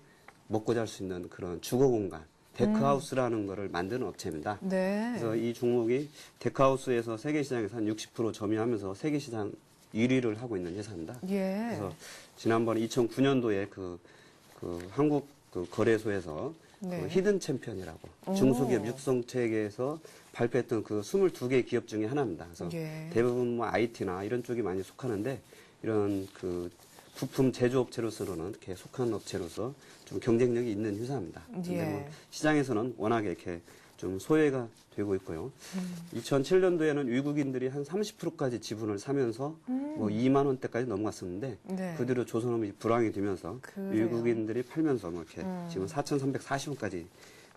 먹고 잘 수 있는 그런 주거 공간, 데크하우스라는 거를 만드는 업체입니다. 네. 그래서 이 종목이 데크하우스에서 세계 시장에서 한 60% 점유하면서 세계 시장 1위를 하고 있는 회사입니다. 예. 그래서 지난번에 2009년도에 그 한국 그 거래소에서 네. 그 히든 챔피언이라고 오. 중소기업 육성 체계에서 발표했던 그 22개 기업 중에 하나입니다. 그래서 예. 대부분 뭐 IT나 이런 쪽이 많이 속하는데 이런 그 부품 제조업체로서는 이렇게 속한 업체로서 좀 경쟁력이 있는 회사입니다. 근데 예. 뭐 시장에서는 워낙에 이렇게 좀 소외가 되고 있고요. 2007년도에는 외국인들이 한 30%까지 지분을 사면서 뭐 2만 원대까지 넘어갔었는데 네. 그 뒤로 조선업이 불황이 되면서 그래요. 외국인들이 팔면서 뭐 이렇게 지금 4,340원까지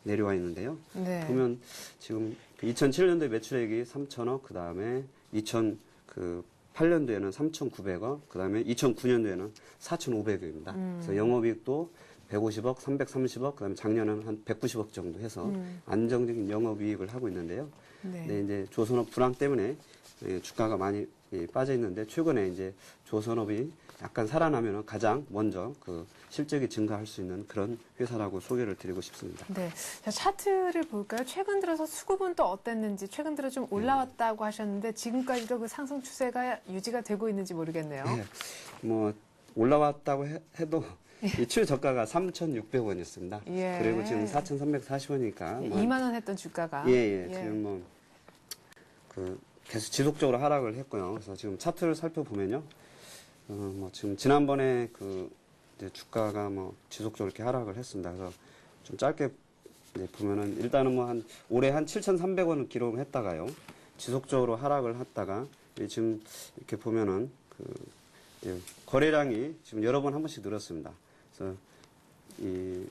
내려와 있는데요. 네. 보면 지금 2007년도에 매출액이 3천억, 그 다음에 2008년도에는 3,900억, 그 다음에 2009년도에는 4,500억입니다. 그래서 영업이익도 150억, 330억, 그다음에 작년에는 한 190억 정도 해서 안정적인 영업이익을 하고 있는데요. 네. 근데 이제 조선업 불황 때문에 주가가 많이 빠져 있는데 최근에 이제 조선업이 약간 살아나면 가장 먼저 그 실적이 증가할 수 있는 그런 회사라고 소개를 드리고 싶습니다. 네. 자, 차트를 볼까요? 최근 들어서 수급은 또 어땠는지, 최근 들어 좀 올라왔다고 하셨는데 지금까지도 그 상승 추세가 유지가 되고 있는지 모르겠네요. 네. 뭐 올라왔다고 해도 이 최저가가 3,600원이었습니다. 예. 그리고 지금 4,340원이니까 2만 원 했던 주가가. 예. 지금 뭐 그 계속 지속적으로 하락을 했고요. 그래서 지금 차트를 살펴보면요. 뭐 지금 지난번에 그 이제 주가가 뭐 지속적으로 이렇게 하락을 했습니다. 그래서 좀 짧게 이제 보면은 일단은 뭐 올해 한 7,300원을 기록을 했다가요. 지속적으로 하락을 했다가 지금 이렇게 보면은 거래량이 지금 여러 번 한 번씩 늘었습니다. 그래서 이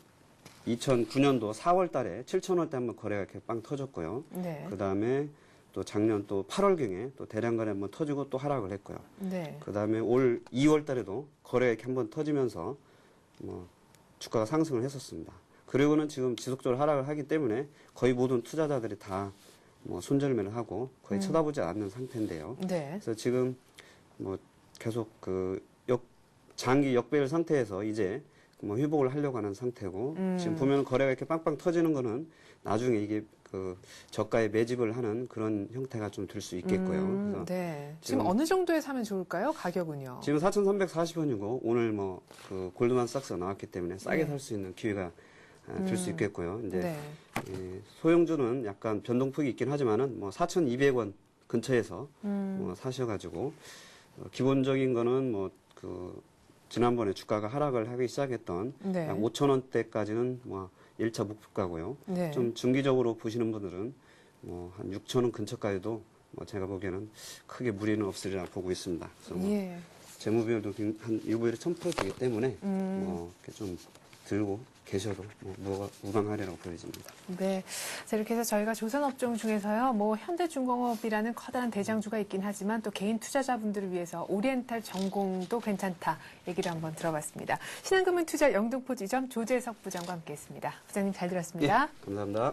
2009년도 4월 달에 7,000원대 한번 거래가 이렇게 빵 터졌고요. 네. 그 다음에 또 작년 또 8월경에 또 대량 거래 한번 터지고 또 하락을 했고요. 네. 그 다음에 올 2월 달에도 거래가 이렇게 한번 터지면서 뭐 주가가 상승을 했었습니다. 그리고는 지금 지속적으로 하락을 하기 때문에 거의 모든 투자자들이 다 뭐 손절매를 하고 거의 쳐다보지 않는 상태인데요. 네. 그래서 지금 뭐 계속 장기 역배열 상태에서 이제 뭐 회복을 하려고 하는 상태고 지금 보면 거래가 이렇게 빵빵 터지는 거는 나중에 이게 그 저가에 매집을 하는 그런 형태가 좀 될 수 있겠고요. 그래서 네. 지금 어느 정도에 사면 좋을까요? 가격은요? 지금 4,340원이고 오늘 뭐 그 골드만삭스가 나왔기 때문에 싸게 네. 살 수 있는 기회가 될 수 있겠고요. 이제 네. 소형주는 약간 변동폭이 있긴 하지만은 뭐 4,200원 근처에서 뭐 사셔가지고 기본적인 거는 뭐 그 지난번에 주가가 하락을 하기 시작했던 네. 약 5,000원대까지는 뭐 1차 목표가고요. 네. 좀 중기적으로 보시는 분들은 뭐 한 6,000원 근처까지도 뭐 제가 보기에는 크게 무리는 없으리라 보고 있습니다. 그래서 뭐 예. 재무비율도 한 일부일에 1,000% 되기 때문에 뭐 이렇게 좀 들고 계셔도 뭐 무방하리라고 보여집니다. 네. 자, 이렇게 해서 저희가 조선업종 중에서요, 뭐, 현대중공업이라는 커다란 대장주가 있긴 하지만 또 개인 투자자분들을 위해서 오리엔탈 전공도 괜찮다 얘기를 한번 들어봤습니다. 신한금융투자 영등포 지점 조재석 부장과 함께 했습니다. 부장님 잘 들었습니다. 예, 감사합니다.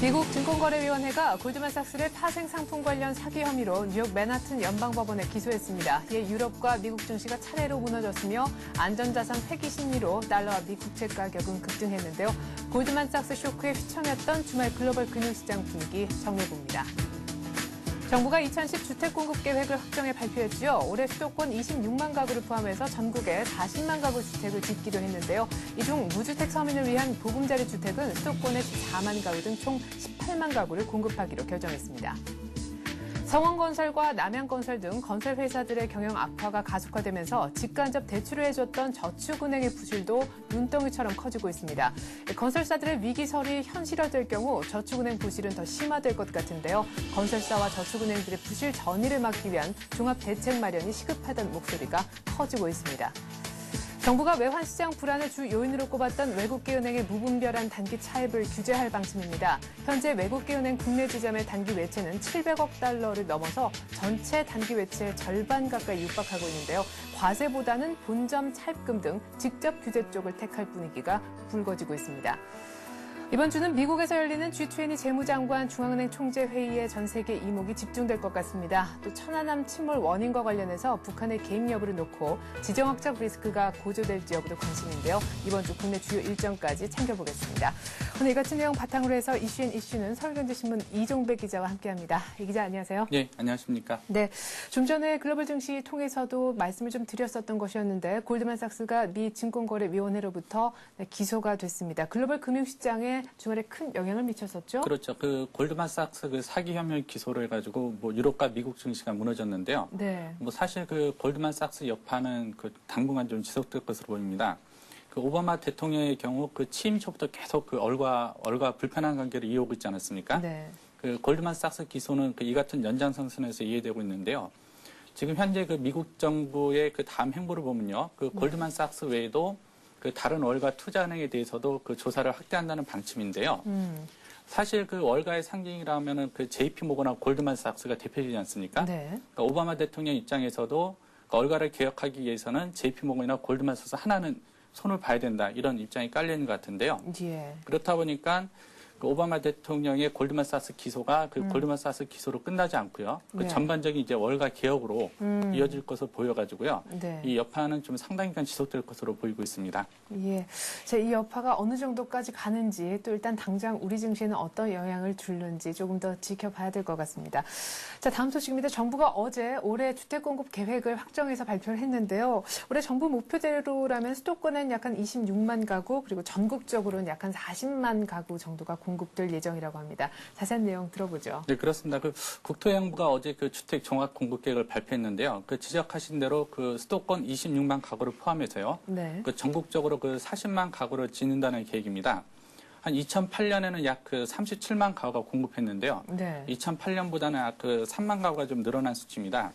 미국 증권거래위원회가 골드만삭스를 파생 상품 관련 사기 혐의로 뉴욕 맨하튼 연방법원에 기소했습니다. 이에 유럽과 미국 증시가 차례로 무너졌으며 안전자산 폐기 심리로 달러와 미 국채 가격은 급등했는데요. 골드만삭스 쇼크에 휘청였던 주말 글로벌 금융시장 분위기 정리해봅니다. 정부가 2010 주택공급계획을 확정해 발표했죠. 올해 수도권 26만 가구를 포함해서 전국에 40만 가구 주택을 짓기로 했는데요. 이 중 무주택 서민을 위한 보금자리 주택은 수도권에 4만 가구 등 총 18만 가구를 공급하기로 결정했습니다. 성원건설과 남양건설 등 건설회사들의 경영 악화가 가속화되면서 직간접 대출을 해줬던 저축은행의 부실도 눈덩이처럼 커지고 있습니다. 건설사들의 위기설이 현실화될 경우 저축은행 부실은 더 심화될 것 같은데요. 건설사와 저축은행들의 부실 전이를 막기 위한 종합대책 마련이 시급하다는 목소리가 커지고 있습니다. 정부가 외환시장 불안의 주 요인으로 꼽았던 외국계 은행의 무분별한 단기 차입을 규제할 방침입니다. 현재 외국계 은행 국내 지점의 단기 외채는 700억 달러를 넘어서 전체 단기 외채의 절반 가까이 육박하고 있는데요. 과세보다는 본점 차입금 등 직접 규제 쪽을 택할 분위기가 불거지고 있습니다. 이번 주는 미국에서 열리는 G20 재무장관 중앙은행 총재 회의에 전 세계 이목이 집중될 것 같습니다. 또 천안함 침몰 원인과 관련해서 북한의 개입 여부를 놓고 지정학적 리스크가 고조될지 여부도 관심인데요. 이번 주 국내 주요 일정까지 챙겨보겠습니다. 오늘 이 같은 내용 바탕으로 해서 이슈는 서울경제신문 이종배 기자와 함께합니다. 이 기자 안녕하세요. 네, 안녕하십니까. 네, 좀 전에 글로벌 증시 통해서도 말씀을 좀 드렸었던 것이었는데 골드만삭스가 미 증권거래위원회로부터 기소가 됐습니다. 글로벌 금융시장에 주말에 큰 영향을 미쳤었죠? 그렇죠. 그 골드만삭스 그 사기 혐의 기소를 해가지고 뭐 유럽과 미국 증시가 무너졌는데요. 네. 뭐 사실 그 골드만삭스 여파는 그 당분간 좀 지속될 것으로 보입니다. 그 오바마 대통령의 경우 그 취임 초부터 계속 그 얼과 불편한 관계를 이어오고 있지 않았습니까? 네. 그 골드만삭스 기소는 그 이 같은 연장선상에서 이해되고 있는데요. 지금 현재 그 미국 정부의 그 다음 행보를 보면요. 그 골드만삭스 외에도 그 다른 월가 투자은행에 대해서도 그 조사를 확대한다는 방침인데요. 사실 그 월가의 상징이라면은 그 JP 모건하고 골드만삭스가 대표되지 않습니까? 네. 그러니까 오바마 대통령 입장에서도 그 월가를 개혁하기 위해서는 JP 모건이나 골드만삭스 하나는 손을 봐야 된다 이런 입장이 깔려 있는 것 같은데요. 예. 그렇다 보니까 그 오바마 대통령의 골드만삭스 기소가 그 골드만삭스 기소로 끝나지 않고요. 그 네. 전반적인 이제 월가 개혁으로 이어질 것으로 보여가지고요. 네. 이 여파는 좀 상당 기간 지속될 것으로 보이고 있습니다. 예. 자, 이 여파가 어느 정도까지 가는지 또 일단 당장 우리 증시에는 어떤 영향을 줄는지 조금 더 지켜봐야 될 것 같습니다. 자, 다음 소식입니다. 정부가 어제 올해 주택공급 계획을 확정해서 발표를 했는데요. 올해 정부 목표대로라면 수도권은 약 한 26만 가구 그리고 전국적으로는 약 한 40만 가구 정도가 공급될 예정이라고 합니다. 자세한 내용 들어보죠. 네, 그렇습니다. 그 국토해양부가 어제 그 주택 종합 공급 계획을 발표했는데요. 그 지적하신 대로 그 수도권 26만 가구를 포함해서요. 네. 그 전국적으로 그 40만 가구를 짓는다는 계획입니다. 한 2008년에는 약 그 37만 가구가 공급했는데요. 네. 2008년보다는 약 그 3만 가구가 좀 늘어난 수치입니다.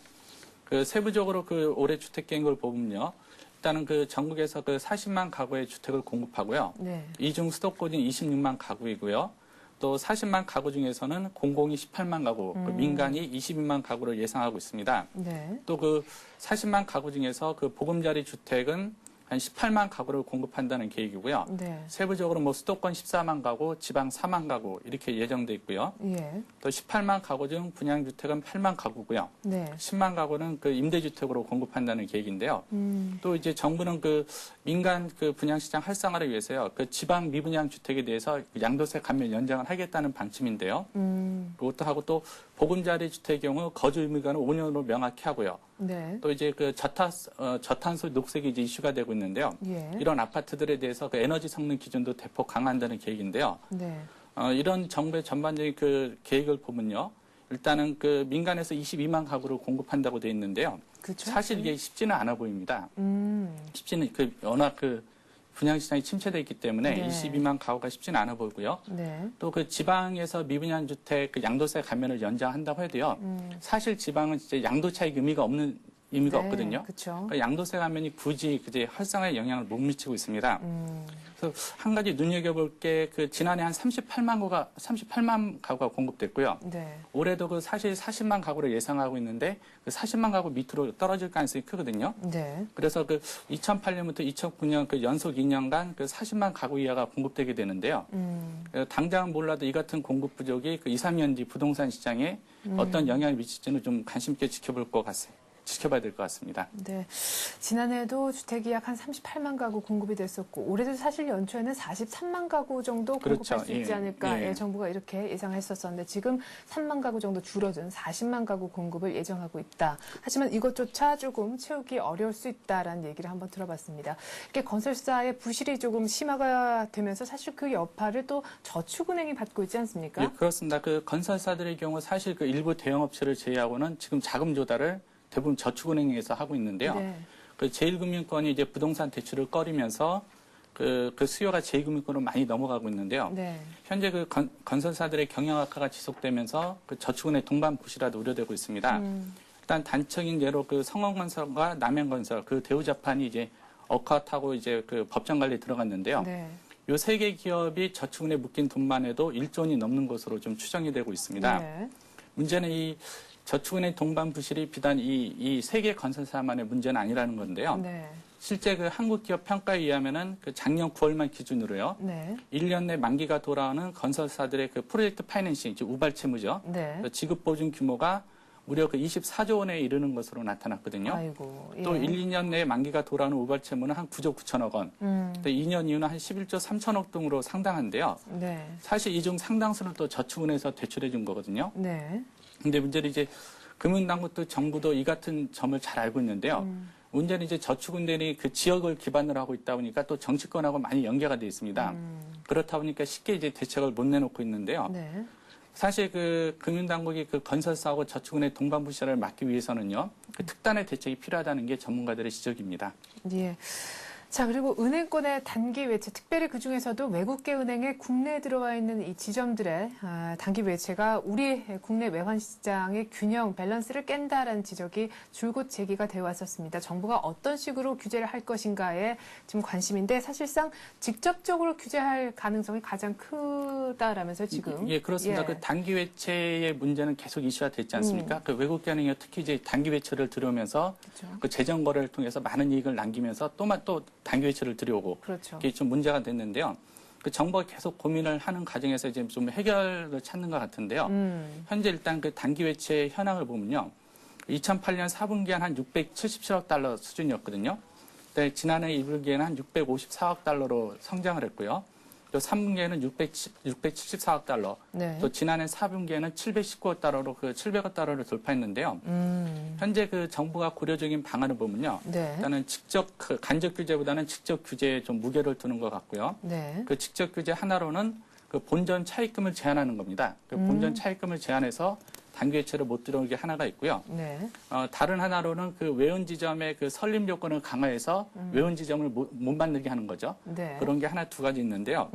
그 세부적으로 그 올해 주택 계획을 보면요. 일단은 그 전국에서 그 40만 가구의 주택을 공급하고요. 네. 이 중 수도권이 26만 가구이고요. 또 40만 가구 중에서는 공공이 18만 가구, 그 민간이 22만 가구를 예상하고 있습니다. 네. 또 그 40만 가구 중에서 그 보금자리 주택은 한 18만 가구를 공급한다는 계획이고요. 네. 세부적으로 뭐 수도권 14만 가구, 지방 4만 가구 이렇게 예정돼 있고요. 예. 또 18만 가구 중 분양주택은 8만 가구고요. 네. 10만 가구는 그 임대주택으로 공급한다는 계획인데요. 또 이제 정부는 그 민간 그 분양시장 활성화를 위해서요. 그 지방 미분양 주택에 대해서 양도세 감면 연장을 하겠다는 방침인데요. 그것도 하고 또 보금자리 주택의 경우 거주 의무기간을 5년으로 명확히 하고요. 네. 또 이제 그 저탄소 녹색이 이제 이슈가 되고 있는데요. 예. 이런 아파트들에 대해서 그 에너지 성능 기준도 대폭 강화한다는 계획인데요. 네. 이런 정부의 전반적인 그 계획을 보면요. 일단은 그 민간에서 22만 가구를 공급한다고 돼 있는데요. 그렇죠. 사실 이게 쉽지는 않아 보입니다. 쉽지는 그 워낙 그 분양시장이 침체되어 있기 때문에 네. 22만 가구가 쉽지는 않아 보이고요. 네. 또 그 지방에서 미분양 주택 그 양도세 감면을 연장한다고 해도요. 사실 지방은 진짜 양도 차익 의미가 없거든요. 그렇죠. 그러니까 양도세 감면이 굳이 그제 활성화에 영향을 못 미치고 있습니다. 그래서 한 가지 눈여겨볼 게 그 지난해 한 38만 가구가 공급됐고요. 네. 올해도 그 사실 40만 가구를 예상하고 있는데 그 40만 가구 밑으로 떨어질 가능성이 크거든요. 네. 그래서 그 2008년부터 2009년 그 연속 2년간 그 40만 가구 이하가 공급되게 되는데요. 당장은 몰라도 이 같은 공급 부족이 그 2, 3년 뒤 부동산 시장에 어떤 영향을 미칠지는 좀 관심 있게 지켜봐야 될 것 같습니다. 네. 지난해에도 주택이 약 한 38만 가구 공급이 됐었고 올해도 사실 연초에는 43만 가구 정도 공급할 그렇죠. 수 있지 예. 않을까 예. 정부가 이렇게 예상했었었는데 지금 3만 가구 정도 줄어든 40만 가구 공급을 예정하고 있다. 하지만 이것조차 조금 채우기 어려울 수 있다라는 얘기를 한번 들어봤습니다. 이게 건설사의 부실이 조금 심화가 되면서 사실 그 여파를 또 저축은행이 받고 있지 않습니까? 예, 그렇습니다. 그 건설사들의 경우 사실 그 일부 대형업체를 제외하고는 지금 자금 조달을 대부분 저축은행에서 하고 있는데요. 네. 그 제1금융권이 이제 부동산 대출을 꺼리면서 그 수요가 제2금융권으로 많이 넘어가고 있는데요. 네. 현재 그 건설사들의 경영 악화가 지속되면서 그 저축은행 동반 부실화도 우려되고 있습니다. 일단 단적인 예로 그 성원건설과 남양건설 그 대우 자판이 이제 억압하고 이제 그 법정 관리에 들어갔는데요. 네. 요 세 개 기업이 저축은행에 묶인 돈만 해도 1조 원이 넘는 것으로 좀 추정이 되고 있습니다. 네. 문제는 이 저축은행 동반 부실이 비단 이 세 개 건설사만의 문제는 아니라는 건데요. 네. 실제 그 한국기업 평가에 의하면은 그 작년 9월만 기준으로요. 네. 1년 내 만기가 돌아오는 건설사들의 그 프로젝트 파이낸싱, 즉 우발 채무죠. 네. 그 지급 보증 규모가 무려 그 24조 원에 이르는 것으로 나타났거든요. 아이고. 예. 또 1, 2년 내에 만기가 돌아오는 우발 채무는 한 9조 9천억 원. 또 2년 이후는 한 11조 3천억 등으로 상당한데요. 네. 사실 이 중 상당수는 또 저축은행에서 대출해 준 거거든요. 네. 근데 문제는 이제 금융당국도 정부도 이 같은 점을 잘 알고 있는데요. 문제는 이제 저축은행이 그 지역을 기반으로 하고 있다 보니까 또 정치권하고 많이 연계가 돼 있습니다. 그렇다 보니까 쉽게 이제 대책을 못 내놓고 있는데요. 네. 사실 그 금융당국이 그 건설사하고 저축은행 동반 부실을 막기 위해서는요. 그 특단의 대책이 필요하다는 게 전문가들의 지적입니다. 예. 자, 그리고 은행권의 단기 외채, 특별히 그중에서도 외국계 은행에 국내에 들어와 있는 이 지점들의 단기 외채가 우리 국내 외환 시장의 균형, 밸런스를 깬다라는 지적이 줄곧 제기가 되어 왔었습니다. 정부가 어떤 식으로 규제를 할 것인가에 지금 관심인데 사실상 직접적으로 규제할 가능성이 가장 크다라면서 지금. 예, 그렇습니다. 예. 그 단기 외채의 문제는 계속 이슈가 됐지 않습니까? 그 외국계 은행이 특히 이제 단기 외채를 들여오면서 그렇죠. 그 재정 거래를 통해서 많은 이익을 남기면서 또 단기 외채를 들여오고 그렇죠. 이게 좀 문제가 됐는데요. 그 정부가 계속 고민을 하는 과정에서 이제 좀 해결을 찾는 것 같은데요. 현재 일단 그 단기 외채 현황을 보면요. 2008년 4분기에는 한 677억 달러 수준이었거든요. 근데 지난해 1분기에는 한 654억 달러로 성장을 했고요. 또 3분기에는 674억 달러, 네. 또 지난해 4분기에는 719억 달러로 그 700억 달러를 돌파했는데요. 현재 그 정부가 고려 중인 방안을 보면요. 네. 일단은 그 간접 규제보다는 직접 규제에 좀 무게를 두는 것 같고요. 네. 그 직접 규제 하나로는 그 본전 차입금을 제한하는 겁니다. 그 본전 차입금을 제한해서 단기 외채를 못 들어오게 하나가 있고요. 네. 다른 하나로는 그 외원 지점의 그 설립 요건을 강화해서 외원 지점을 못 만들게 하는 거죠. 네. 그런 게 하나 두 가지 있는데요.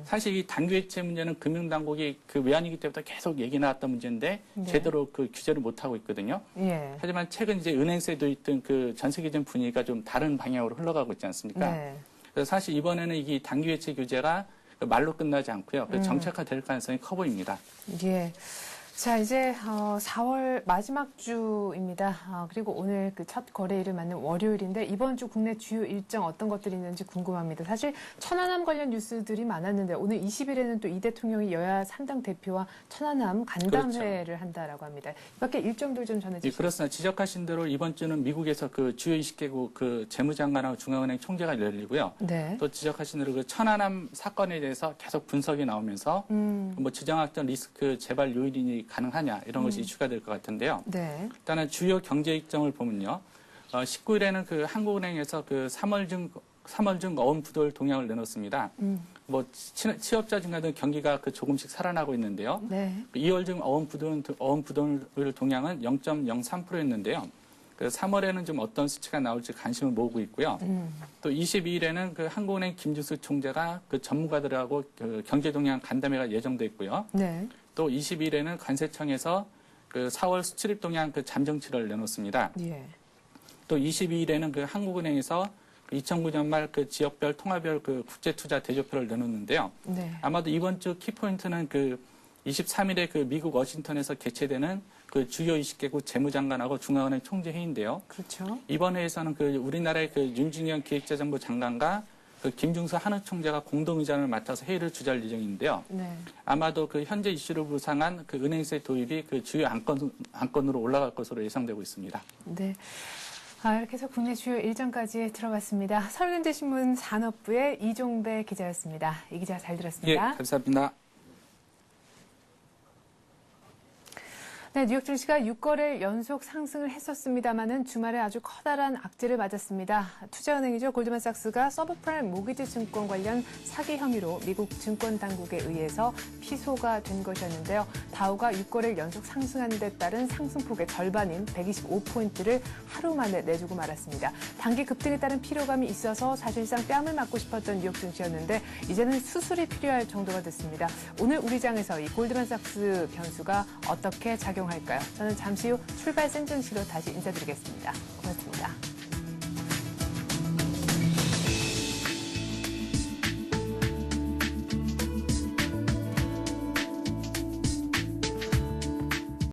사실 이 단기 외채 문제는 금융당국이 그 외환위기 때부터 계속 얘기 나왔던 문제인데 네. 제대로 그 규제를 못 하고 있거든요. 예. 하지만 최근 이제 은행세도 있던 그 전 세계적인 분위기가 좀 다른 방향으로 흘러가고 있지 않습니까? 네. 그래서 사실 이번에는 이 단기 외채 규제가 말로 끝나지 않고요. 정책화될 가능성이 커 보입니다. 예. 자, 이제 4월 마지막 주입니다. 그리고 오늘 그 첫 거래일을 맞는 월요일인데 이번 주 국내 주요 일정 어떤 것들이 있는지 궁금합니다. 사실 천안함 관련 뉴스들이 많았는데 오늘 20일에는 또 이 대통령이 여야 3당 대표와 천안함 간담회를 그렇죠. 한다라고 합니다. 이 밖에 일정들 좀 예, 전해주시죠. 그렇습니다. 지적하신 대로 이번 주는 미국에서 그 주요 20개국 그 재무장관하고 중앙은행 총재가 열리고요. 네. 또 지적하신 대로 그 천안함 사건에 대해서 계속 분석이 나오면서 뭐 지정학적 리스크 재발 요인이 가능하냐 이런 것이 이슈가 될 것 같은데요. 네. 일단은 주요 경제 일정을 보면요. 19일에는 그 한국은행에서 그 3월 중 어음 부돌 동향을 내놓습니다. 뭐 취업자 증가 등 경기가 그 조금씩 살아나고 있는데요. 네. 2월 중 어음 부돌 동향은 0.03%였는데요. 그 3월에는 좀 어떤 수치가 나올지 관심을 모으고 있고요. 또 22일에는 그 한국은행 김주수 총재가 그 전문가들하고 그 경제 동향 간담회가 예정돼 있고요. 네. 또 22일에는 관세청에서 그 4월 수출입 동향 그 잠정치를 내놓습니다. 예. 또 22일에는 그 한국은행에서 2009년 말 그 지역별 통화별 그 국제투자 대조표를 내놓는데요. 네. 아마도 이번 주 키포인트는 그 23일에 그 미국 워싱턴에서 개최되는 그 주요 20개국 재무장관하고 중앙은행 총재 회의인데요. 그렇죠. 이번 회의에서는 그 우리나라의 그 윤중현 기획재정부 장관과 그 김중수 한우 총재가 공동의장을 맡아서 회의를 주재할 예정인데요. 네. 아마도 그 현재 이슈를 부상한 그 은행세 도입이 그 주요 안건으로 올라갈 것으로 예상되고 있습니다. 네. 이렇게 해서 국내 주요 일정까지 들어봤습니다. 서울경제신문 산업부의 이종배 기자였습니다. 이 기자 잘 예, 들었습니다. 감사합니다. 네, 뉴욕 증시가 6거래일 연속 상승을 했었습니다마는 주말에 아주 커다란 악재를 맞았습니다. 투자은행이죠. 골드만삭스가 서브프라임 모기지 증권 관련 사기 혐의로 미국 증권 당국에 의해서 피소가 된 것이었는데요. 다우가 6거래일 연속 상승하는 데 따른 상승폭의 절반인 125포인트를 하루 만에 내주고 말았습니다. 단기 급등에 따른 피로감이 있어서 사실상 뺨을 맞고 싶었던 뉴욕 증시였는데 이제는 수술이 필요할 정도가 됐습니다. 오늘 우리 장에서 이 골드만삭스 변수가 어떻게 작용할까요? 저는 잠시 후 출발 센정시로 다시 인사드리겠습니다. 고맙습니다.